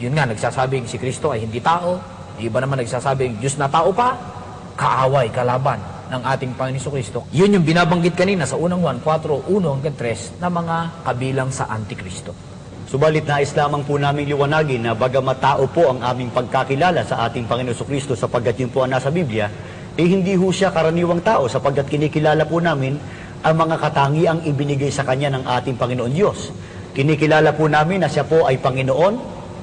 Yun nga, nagsasabing si Kristo ay hindi tao. Yung iba naman nagsasabing Diyos na tao pa, kaaway, kalaban ng ating Panginoon Jesucristo. Yun yung binabanggit kanina sa unang 1:4-1-3 na mga kabilang sa Antikristo. Subalit nais lamang po namin liwanagin na bagamat tao po ang aming pagkakilala sa ating Panginoon Jesucristo sapagkat yun po ang nasa Biblia, hindi ho siya karaniwang tao sapagkat kinikilala po namin ang mga katangiang ibinigay sa Kanya ng ating Panginoon Diyos. Kinikilala po namin na siya po ay Panginoon,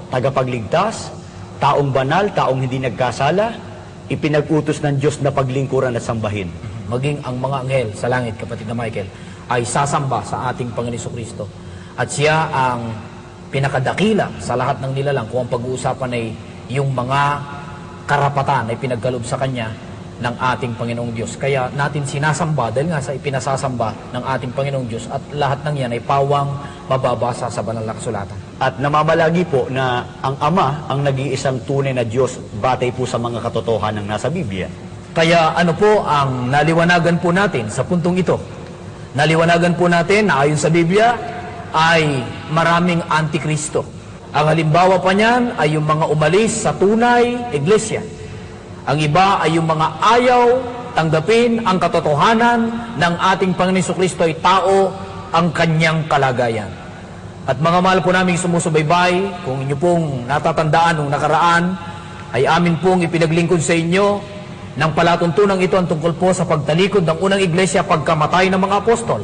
tagapagligtas, taong banal, taong hindi nagkasala, ipinag-utos ng Diyos na paglingkuran at sambahin. Maging ang mga anghel sa langit, kapatid na Michael, ay sasamba sa ating Panginoon Jesucristo. At siya ang pinakadakila sa lahat ng nilalang kung ang pag-uusapan ay yung mga karapatan na ipinagkaloob sa Kanya ng ating Panginoong Diyos. Kaya natin sinasamba dahil nga sa ipinasasamba ng ating Panginoong Diyos at lahat ng yan ay pawang mababasa sa banal na kasulatan. At namamalagi po na ang Ama ang nag-iisang tunay na Diyos batay po sa mga katotohanan ng nasa Biblia. Kaya ano po ang naliwanagan po natin sa puntong ito? Naliwanagan po natin na ayon sa Biblia ay maraming antikristo. Ang halimbawa pa niyan ay yung mga umalis sa tunay iglesia. Ang iba ay yung mga ayaw tanggapin ang katotohanan ng ating Panginoon Jesucristo ay tao ang kanyang kalagayan. At mga mahal po naming sumusubaybay, kung inyo pong natatandaan nung nakaraan, ay amin pong ipinaglingkod sa inyo ng palatuntunang ito ang tungkol po sa pagtalikod ng unang iglesia pagkamatay ng mga apostol.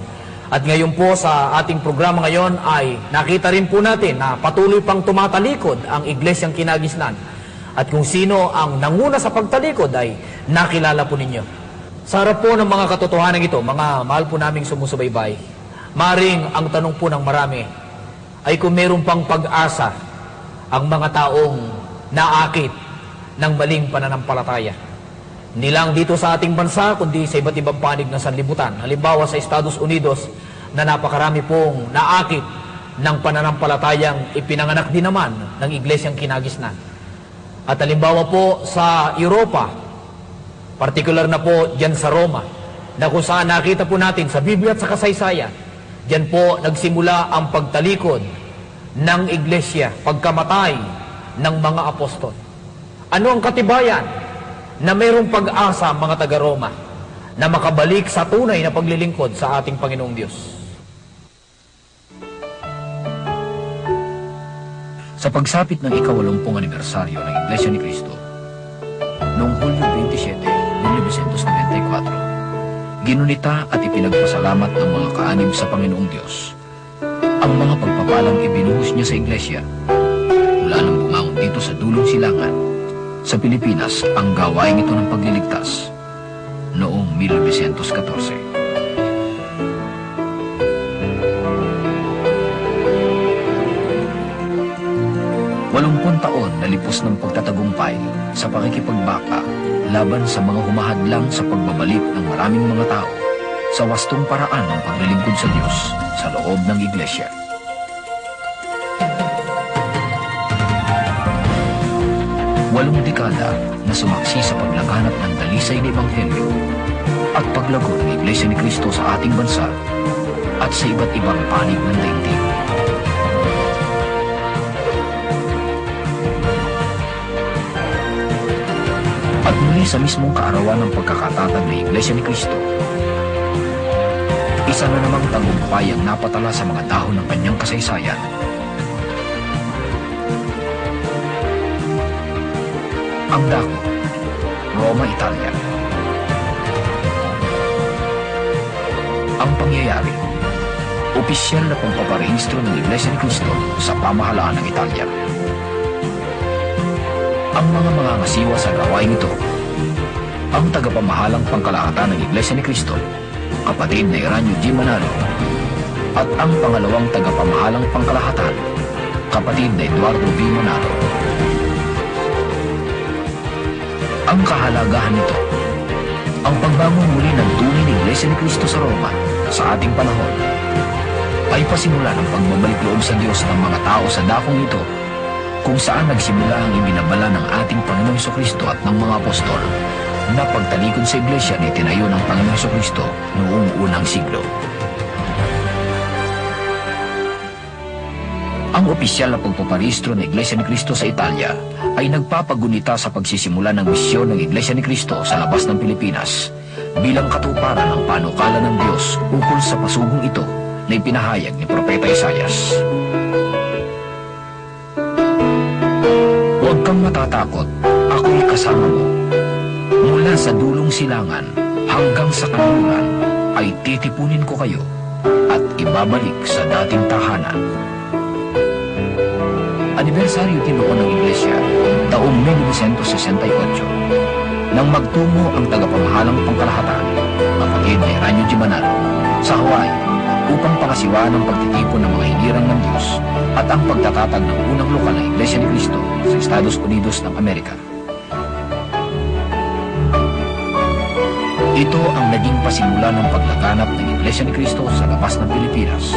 At ngayon po sa ating programa ngayon ay nakita rin po natin na patuloy pang tumatalikod ang iglesyang kinagisnan. At kung sino ang nanguna sa pagtalikod ay nakilala po ninyo. Sa harap po ng mga katotohanan ito, mga mahal po naming sumusubaybay, maring ang tanong po ng marami ay kung meron pang pag-asa ang mga taong naakit ng maling pananampalataya. Hindi lang dito sa ating bansa, kundi sa iba't ibang panig ng sanlibutan. Halimbawa sa Estados Unidos na napakarami pong naakit ng pananampalatayang ipinanganak din naman ng iglesyang kinagisnan. At halimbawa po sa Europa, partikular na po dyan sa Roma, na kung saan nakita po natin sa Biblia at sa kasaysayan, dyan po nagsimula ang pagtalikod ng iglesia, pagkamatay ng mga apostol. Ano ang katibayan na mayroong pag-asa mga taga-Roma na makabalik sa tunay na paglilingkod sa ating Panginoong Diyos? Sa pagsapit ng ika-80 anibersaryo ng Iglesia ni Cristo, noong Hulyo 27, 1900, ginunita at ipinagpasalamat ng mga kaanib sa Panginoong Diyos ang mga pagpapalang ibinuhos niya sa iglesia mula nang bumangon dito sa dulong silangan sa Pilipinas ang gawain ito ng pagliligtas noong 1914. Walumpung taon na lipos ng pagtatagumpay sa pakikipagbaka laban sa mga humahadlang sa pagbabalik ng maraming mga tao sa wastong paraan ng paglilingkod sa Diyos sa loob ng iglesia. Walong dekada na sumaksi sa paglaganap ng dalisay na Ebanghelyo at paglago ng Iglesia ni Cristo sa ating bansa at sa iba't ibang panig ng daigdig. At muli sa mismong kaarawan ng pagkakatatag ng Iglesia ni Cristo, isa na namang tagumpay ang napatala sa mga dahon ng kanyang kasaysayan. Ang dako, Roma, Italia. Ang pangyayari, opisyal na pagpaparehistro ng Iglesia ni Cristo sa pamahalaan ng Italia. Ang mga mangangasiwa sa gawain ito, ang tagapamahalang pangkalahatan ng Iglesia ni Cristo, kapatid na Eranio G. Manalo, at ang pangalawang tagapamahalang pangkalahatan, kapatid na Eduardo V. Manalo. Ang kahalagahan nito, ang pagbangon muli ng tunay na Iglesia ni Cristo sa Roma sa ating panahon, ay pasimula ng pagbabalik loob sa Diyos ng mga tao sa dakong ito, kung saan nagsimula ang ibinabala ng ating Panginoong Jesucristo at ng mga apostol na pagtalikod sa iglesia na itinayo ng Panginoong Jesucristo noong unang siglo. Ang opisyal na pagpaparehistro ng Iglesia ni Cristo sa Italia ay nagpapagunita sa pagsisimula ng misyon ng Iglesia ni Cristo sa labas ng Pilipinas bilang katuparan ng panukala ng Diyos ukol sa pasugong ito na ipinahayag ni Propeta Isaias. Huwag kang matatakot, ako'y kasama mo. Mula sa dulong silangan hanggang sa kanluran ay titipunin ko kayo at ibabalik sa dating tahanan. Anibersaryo din noon ng Iglesia, taong 1968, nang magtungo ang tagapamahalang pangkalahatan, kapatid na Eranio G. Manalo, sa Hawaii upang pangasiwaan ang pagtitipon ng mga hinirang ng Diyos at ang pagtatatag ng unang lokal na Iglesia ni Cristo sa Estados Unidos ng Amerika. Ito ang naging pasimula ng paglaganap ng Iglesia ni Cristo sa labas ng Pilipinas,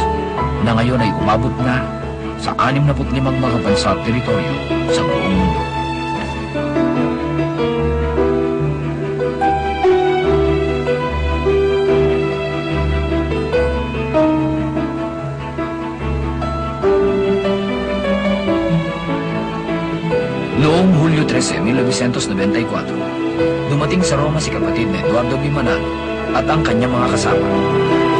na ngayon ay umabot na sa 65 mga bansa at teritoryo sa buong mundo. Noong Hulyo 13, 1994, dumating sa Roma si kapatid na Eduardo V. Manalo at ang kanyang mga kasama.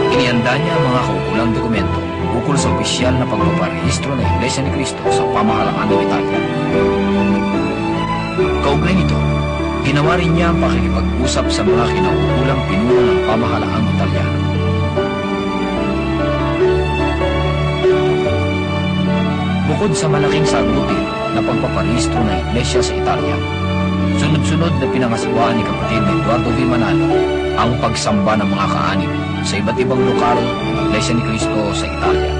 Inihanda niya ang mga kaukulang dokumento ukol sa opisyal na pagpaparehistro ng Iglesia ni Cristo sa pamahalaan ng Italia. Kaugnay nito, ginawa rin niya ang pakikipag-usap sa mga kinaukulang pinuno ng pamahalaang Italiano. Bukod sa malaking sagutin na pagpaparehistro ng Iglesia sa Italia, sunod-sunod na pinangasiwaan ni kapatid na Eduardo V. Manalo ang pagsamba ng mga kaanib sa iba't ibang lokal ng Iglesia ni Cristo sa Italia.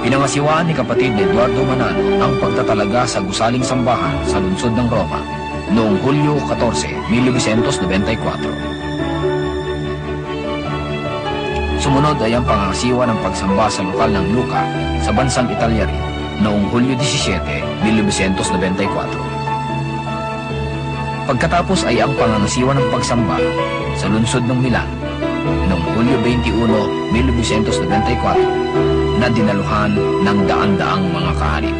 Pinangasiwaan ni kapatid na Eduardo Manalo ang pagtatalaga sa gusaling sambahan sa lungsod ng Roma noong Hulyo 14, 1994. Sumunod ay ang pangangasiwa ng pagsamba sa lokal ng Luca sa bansang Italia rin noong Hulyo 17, 1994. Pagkatapos ay ang pangangasiwa ng pagsamba sa lungsod ng Milan noong Hulyo 21, 1994 na dinaluhan ng daan-daang mga kaanib.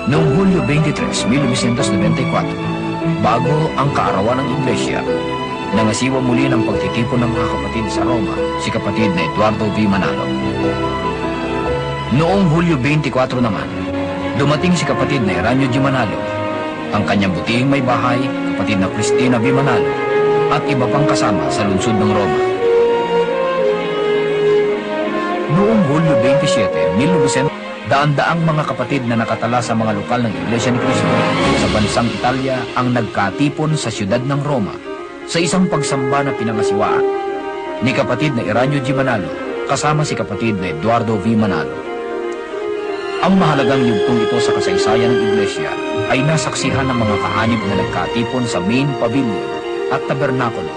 Noong Hulyo 23, 1994, bago ang kaarawan ng Iglesia, nangasiwa muli ng pagtitipon ng mga kapatid sa Roma si kapatid na Eduardo V. Manalo. Noong Hulyo 24 naman, dumating si kapatid na Eranio G. Manalo, ang kanyang butihing may bahay, kapatid na Cristina V. Manalo at iba pang kasama sa lungsod ng Roma. Noong Hulyo 27, 1900, daan-daang mga kapatid na nakatala sa mga lokal ng Iglesia ni Cristo sa bansang Italia ang nagkatipon sa siyudad ng Roma sa isang pagsamba na pinangasiwaan ni kapatid na Eranio G. Manalo kasama si kapatid na Eduardo V. Manalo. Ang mahalagang yugtong ito sa kasaysayan ng Iglesia ay nasaksihan ng mga kaanib na nagkatipon sa main pavilion at tabernakulo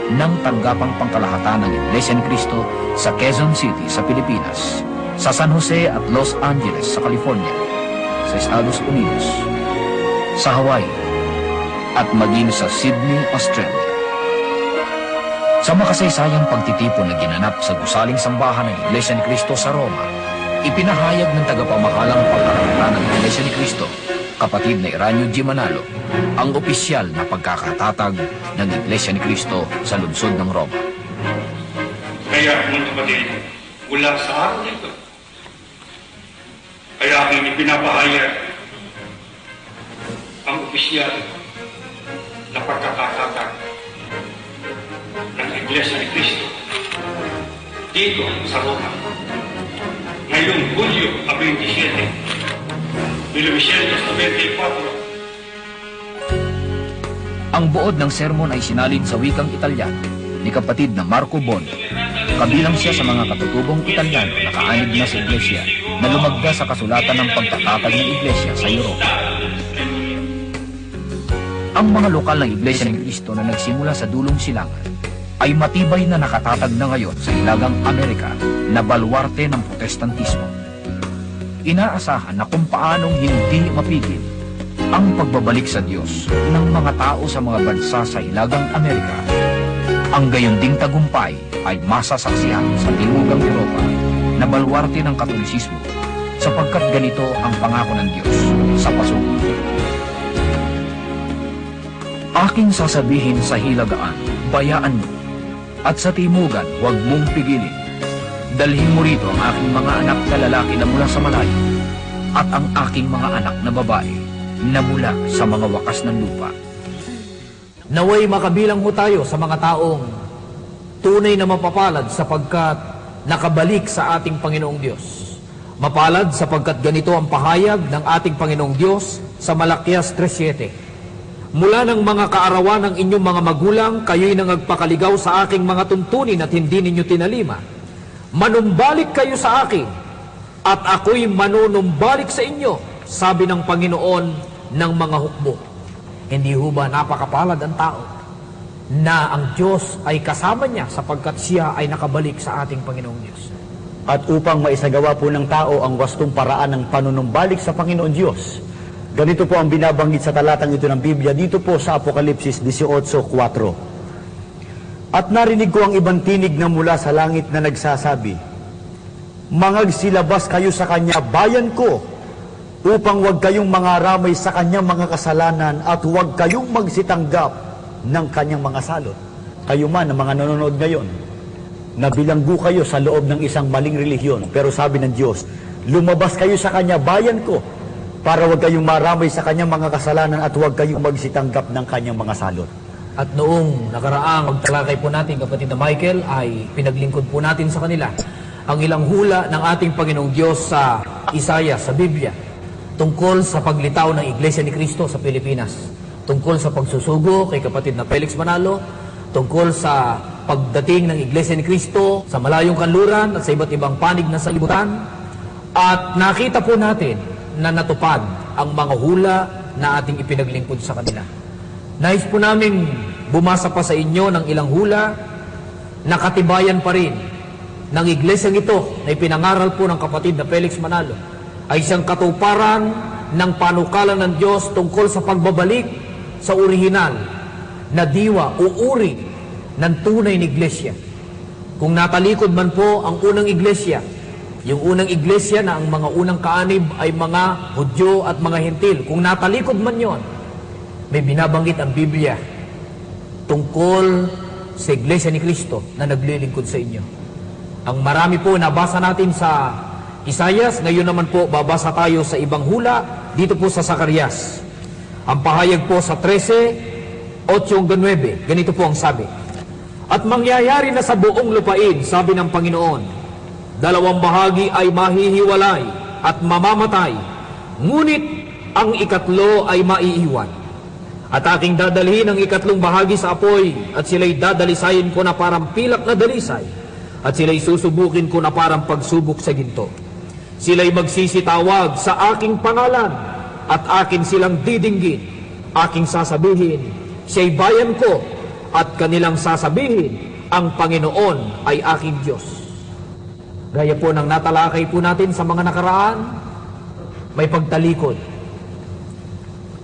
ng tanggapang pangkalahatan ng Iglesia ni Cristo sa Quezon City sa Pilipinas, sa San Jose at Los Angeles sa California, sa Estados Unidos, sa Hawaii, at maging sa Sydney, Australia. Sa makasaysayang pagtitipon na ginanap sa gusaling sambahan ng Iglesia ni Cristo sa Roma, ipinahayag ng tagapamahalang pagkakaroon ng Iglesia ni Cristo, kapatid na Eranio G. Manalo, ang opisyal na pagkakatatag ng Iglesia ni Cristo sa lungsod ng Roma. Kaya mga kapatid, mula sa araw nito, ay aking ipinapahayag ang opisyal na pagkakatatag ng Iglesia ni Cristo dito sa Roma. Ngayong Hulyo 27, 1994. Ang buod ng sermon ay sinalin sa wikang Italyan ni kapatid na Marco Bono. Kabilang siya sa mga katutubong Italyano na kaanib na sa Iglesia na lumagda sa kasulatan ng pagtatatag ng Iglesia sa Europa. Ang mga lokal ng Iglesia ng Cristo na nagsimula sa dulong silangan ay matibay na nakatatag na ngayon sa Hilagang Amerika na baluarte ng Protestantismo. Inaasahan na kung paanong hindi mapigil ang pagbabalik sa Diyos ng mga tao sa mga bansa sa Hilagang Amerika, ang gayunding tagumpay ay masasaksihan sa Timugang Europa na baluarte ng Katolisismo sapagkat ganito ang pangako ng Diyos sa pasuko. Aking sasabihin sa hilagaan, bayaan mo, at sa timugan, huwag mong pigilin. Dalhin mo rito ang aking mga anak na lalaki na mula sa malayo, at ang aking mga anak na babae na mula sa mga wakas ng lupa. Naway makabilang ho tayo sa mga taong tunay na mapapalad sapagkat nakabalik sa ating Panginoong Diyos. Mapalad sapagkat ganito ang pahayag ng ating Panginoong Diyos sa Malakias 3:7. Mula ng mga kaarawan ng inyong mga magulang, kayo'y nangagpakaligaw sa aking mga tuntunin at hindi ninyo tinalima. Manumbalik kayo sa akin, at ako'y manunumbalik sa inyo, sabi ng Panginoon ng mga hukbo. Hindi ho ba napakapalad ang tao na ang Diyos ay kasama niya sapagkat siya ay nakabalik sa ating Panginoong Diyos? At upang maisagawa po ng tao ang wastong paraan ng panunumbalik sa Panginoon Diyos, ganito po ang binabanggit sa talatang ito ng Biblia, dito po sa Apokalipsis 18:4. At narinig ko ang ibang tinig na mula sa langit na nagsasabi, "Mangagsilabas kayo sa kanya, bayan ko, upang huwag kayong mangaramay sa kanyang mga kasalanan at huwag kayong magsitanggap ng kanyang mga salot." Kayo man, ang mga nanonood ngayon, nabilanggo kayo sa loob ng isang maling relihiyon, pero sabi ng Diyos, lumabas kayo sa kanya, bayan ko, para huwag kayong maramay sa kanyang mga kasalanan at huwag kayong magsitanggap ng kanyang mga salot. At noong nakaraang pagtalakay po natin, kapatid na Michael, ay pinaglingkod po natin sa kanila ang ilang hula ng ating Panginoong Diyos sa Isaiah, sa Biblia, tungkol sa paglitaw ng Iglesia ni Cristo sa Pilipinas, tungkol sa pagsusugo kay kapatid na Felix Manalo, tungkol sa pagdating ng Iglesia ni Cristo sa malayong kanluran at sa iba't ibang panig na salibutan. At nakita po natin na natupad ang mga hula na ating ipinaglingkod sa kanila. Nais po namin bumasa pa sa inyo ng ilang hula na katibayan pa rin ng iglesyang ito na ipinangaral po ng kapatid na Felix Manalo ay isang katuparan ng panukalan ng Diyos tungkol sa pagbabalik sa orihinal na diwa o uri ng tunay na iglesia. Kung natalikod man po ang unang iglesia, yung unang iglesia na ang mga unang kaanib ay mga Hudyo at mga Hentil, kung natalikod man yon, may binabanggit ang Biblia tungkol sa Iglesia ni Cristo na naglilingkod sa inyo. Ang marami po nabasa natin sa Isaias, ngayon naman po babasa tayo sa ibang hula dito po sa Zacarias. Ang pahayag po sa 13, 8-9, ganito po ang sabi. At mangyayari na sa buong lupain, sabi ng Panginoon, dalawang bahagi ay mahihiwalay at mamamatay, ngunit ang ikatlo ay maiiwan. At aking dadalhin ang ikatlong bahagi sa apoy, at sila'y dadalisayin ko na parang pilak na dalisay, at sila'y susubukin ko na parang pagsubok sa ginto. Sila'y magsisitawag sa aking pangalan, at akin silang didinggin. Aking sasabihin, siya'y bayan ko, at kanilang sasabihin, ang Panginoon ay aking Diyos. Gaya po ng natalakay po natin sa mga nakaraan, may pagtalikod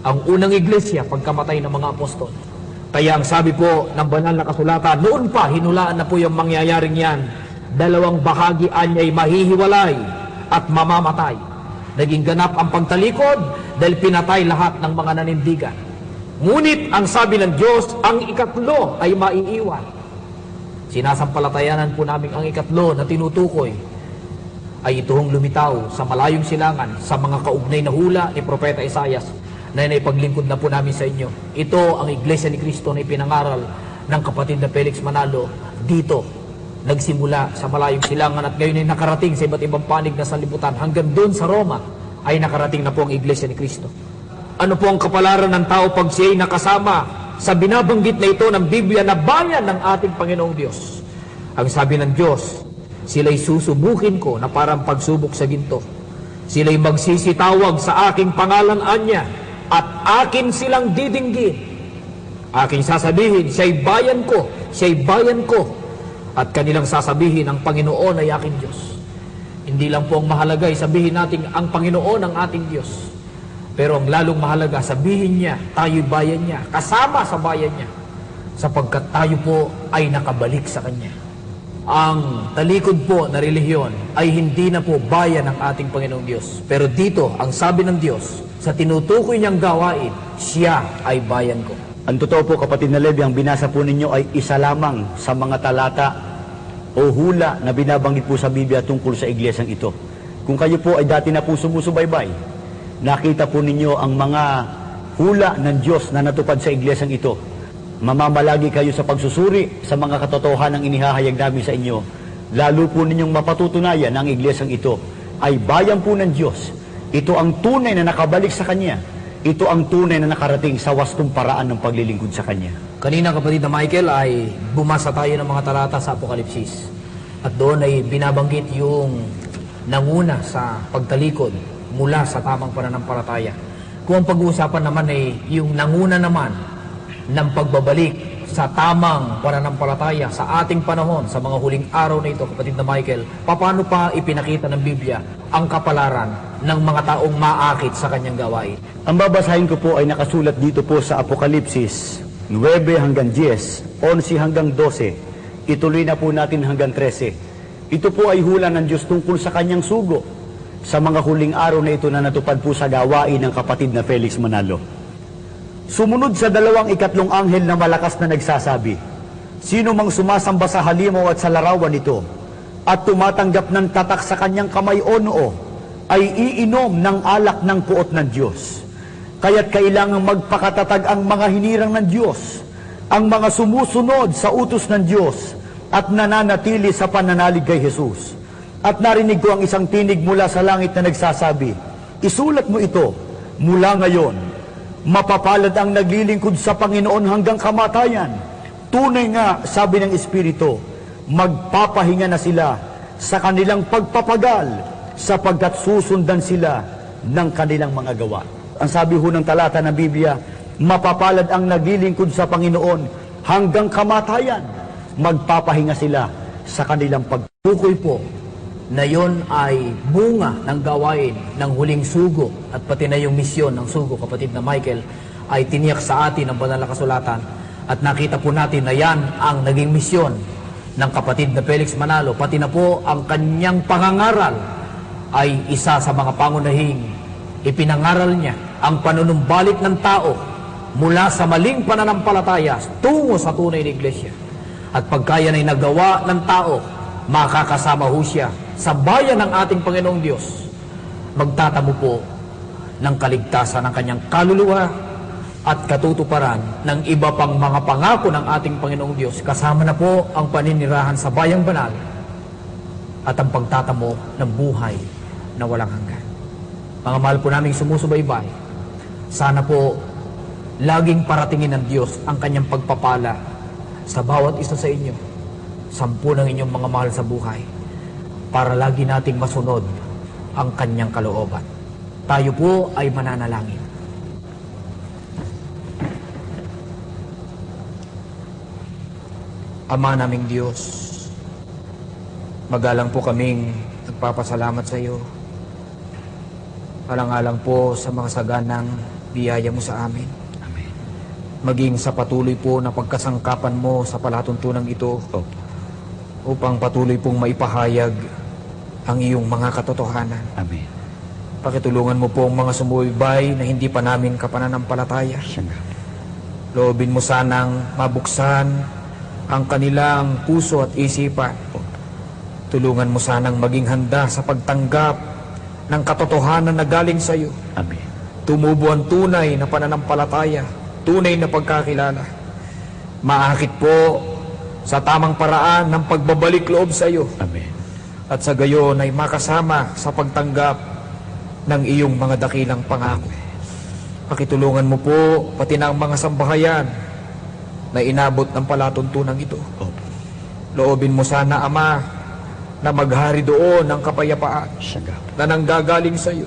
ang unang iglesia pagkamatay ng mga apostol. Kaya ang sabi po ng banal na kasulatan, noon pa hinulaan na po yung mangyayaring yan, dalawang bahagi ay mahihiwalay at mamamatay. Naging ganap ang pagtalikod dahil pinatay lahat ng mga nanindigan. Ngunit ang sabi ng Diyos, ang ikatlo ay maiiwan. Sinasampalatayanan po namin ang ikatlo na tinutukoy ay ituhong lumitaw sa malayong silangan sa mga kaugnay na hula ni Propeta Isaias na naipaglingkod na po namin sa inyo. Ito ang Iglesia ni Cristo na ipinangaral ng kapatid na Felix Manalo. Dito, nagsimula sa malayong silangan at ngayon ay nakarating sa iba't ibang panig na sanlibutan. Hanggang doon sa Roma ay nakarating na po ang Iglesia ni Cristo. Ano po ang kapalaran ng tao pag siya'y nakasama sa binabanggit na ito ng Biblia na bayan ng ating Panginoong Diyos? Ang sabi ng Diyos, sila'y susubukin ko na parang pagsubok sa ginto. Sila'y magsisitawag sa aking pangalan anya, at akin silang didinggin. Aking sasabihin, siya'y bayan ko, siya'y bayan ko. At kanilang sasabihin, ang Panginoon ay aking Diyos. Hindi lang po ang mahalaga, sabihin natin, ang Panginoon ang ating Diyos. Pero ang lalong mahalaga, sabihin niya, tayo'y bayan niya, kasama sa bayan niya. Sapagkat tayo po ay nakabalik sa Kanya. Ang talikod po na relihiyon ay hindi na po bayan ng ating Panginoong Diyos. Pero dito, ang sabi ng Diyos, sa tinutukoy niyang gawain, siya ay bayan ko. Ang totoo po, kapatid na Levi, ang binasa po ninyo ay isa lamang sa mga talata o hula na binabanggit po sa Biblia tungkol sa iglesyang ito. Kung kayo po ay dati na po sumusubaybay, nakita po ninyo ang mga hula ng Diyos na natupad sa iglesyang ito. Mamamalagi kayo sa pagsusuri sa mga katotohanang inihahayag namin sa inyo. Lalo po ninyong mapatutunayan na ang iglesyang ito ay bayan po ng Diyos. Ito ang tunay na nakabalik sa Kanya. Ito ang tunay na nakarating sa wastong paraan ng paglilingkod sa Kanya. Kanina, kapatid na Michael, ay bumasa tayo ng mga talata sa Apokalipsis. At doon ay binabanggit yung nanguna sa pagtalikod mula sa tamang pananampalataya. Kung ang pag-uusapan naman ay yung nanguna naman ng pagbabalik sa tamang pananampalataya sa ating panahon, sa mga huling araw na ito, kapatid na Michael, paano pa ipinakita ng Biblia ang kapalaran ng mga taong maakit sa kanyang gawain? Ang babasahin ko po ay nakasulat dito po sa Apokalipsis 9 hanggang 10, 11 hanggang 12. Ituloy na po natin hanggang 13. Ito po ay hula ng Diyos tungkol sa kanyang sugo sa mga huling araw na ito na natupad po sa gawain ng kapatid na Felix Manalo. Sumunod sa dalawang ikatlong anghel na malakas na nagsasabi, sino mang sumasamba sa halimaw at sa larawan nito at tumatanggap ng tatak sa kanyang kamay o noo ay iinom ng alak ng puot ng Diyos. Kaya't kailangang magpakatatag ang mga hinirang ng Diyos, ang mga sumusunod sa utos ng Diyos at nananatili sa pananalig kay Jesus. At narinig ko ang isang tinig mula sa langit na nagsasabi, isulat mo ito mula ngayon. Mapapalad ang naglilingkod sa Panginoon hanggang kamatayan. Tunay nga, sabi ng Espiritu, magpapahinga na sila sa kanilang pagpapagal sapagkat susundan sila ng kanilang mga gawa. Ang sabi ho ng talata ng Biblia, mapapalad ang naglilingkod sa Panginoon hanggang kamatayan. Magpapahinga sila sa kanilang pagtukoy po na yon ay bunga ng gawain ng huling sugo at pati na yung misyon ng sugo, kapatid na Michael, ay tiniyak sa atin ng banal na kasulatan at nakita po natin na yan ang naging misyon ng kapatid na Felix Manalo, pati na po ang kanyang pangangaral ay isa sa mga pangunahing ipinangaral niya, ang panunumbalik ng tao mula sa maling pananampalataya tungo sa tunay na iglesia. At pagkaya ay nagawa ng tao, makakasama ho siya sa bayan ng ating Panginoong Diyos, magtatamo po ng kaligtasan ng kanyang kaluluwa at katutuparan ng iba pang mga pangako ng ating Panginoong Diyos, kasama na po ang paninirahan sa bayang banal at ang pagtatamo ng buhay na walang hanggan. Mga mahal po naming sumusubaybay, sana po laging paratingin ng Diyos ang kanyang pagpapala sa bawat isa sa inyo, 10 ng inyong mga mahal sa buhay, para lagi nating masunod ang kanyang kalooban. Tayo po ay mananalangin. Ama naming Diyos, magalang po kaming nagpapasalamat sa iyo. Alang-alang po sa mga saganang biyaya mo sa amin. Amen. Maging sa patuloy po na pagkasangkapan mo sa palatuntunang ito, upang patuloy pong maipahayag ang iyong mga katotohanan. Amen. Pakitulungan mo po ang mga sumubaybay na hindi pa namin kapananampalataya. Loobin mo sanang mabuksan ang kanilang puso at isipan. Tulungan mo sanang maging handa sa pagtanggap ng katotohanan na galing sa iyo. Amen. Tumubo ang tunay na pananampalataya, tunay na pagkakilala. Maakit po sa tamang paraan ng pagbabalik loob sa iyo. Amen. At sa gayon ay makasama sa pagtanggap ng iyong mga dakilang pangako. Pakitulungan mo po pati na ang mga sambahayan na inabot ng palatuntunan ito. Loobin mo sana, Ama, na maghari doon ng kapayapaan na nanggagaling sa iyo.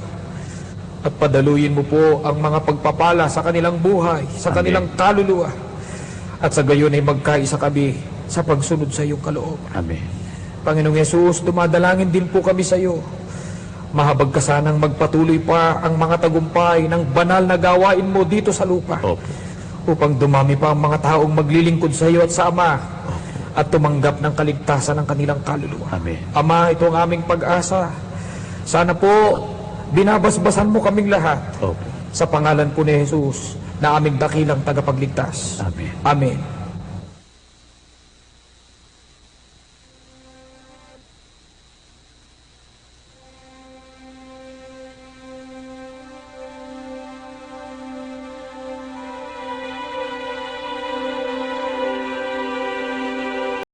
At padaluyin mo po ang mga pagpapala sa kanilang buhay, sa kanilang kaluluwa. At sa gayon ay magkaisa kami sa pagsunod sa iyong kalooban. Amen. Panginoong Yesus, dumadalangin din po kami sa iyo. Mahabag ka sanang magpatuloy pa ang mga tagumpay ng banal na gawain mo dito sa lupa. Upang dumami pa ang mga taong maglilingkod sa iyo at sa Ama at tumanggap ng kaligtasan ng kanilang kaluluwa. Amen. Ama, ito ang aming pag-asa. Sana po, binabasbasan mo kaming lahat. Sa pangalan po ni Jesus na aming dakilang tagapagligtas. Amen. Amen.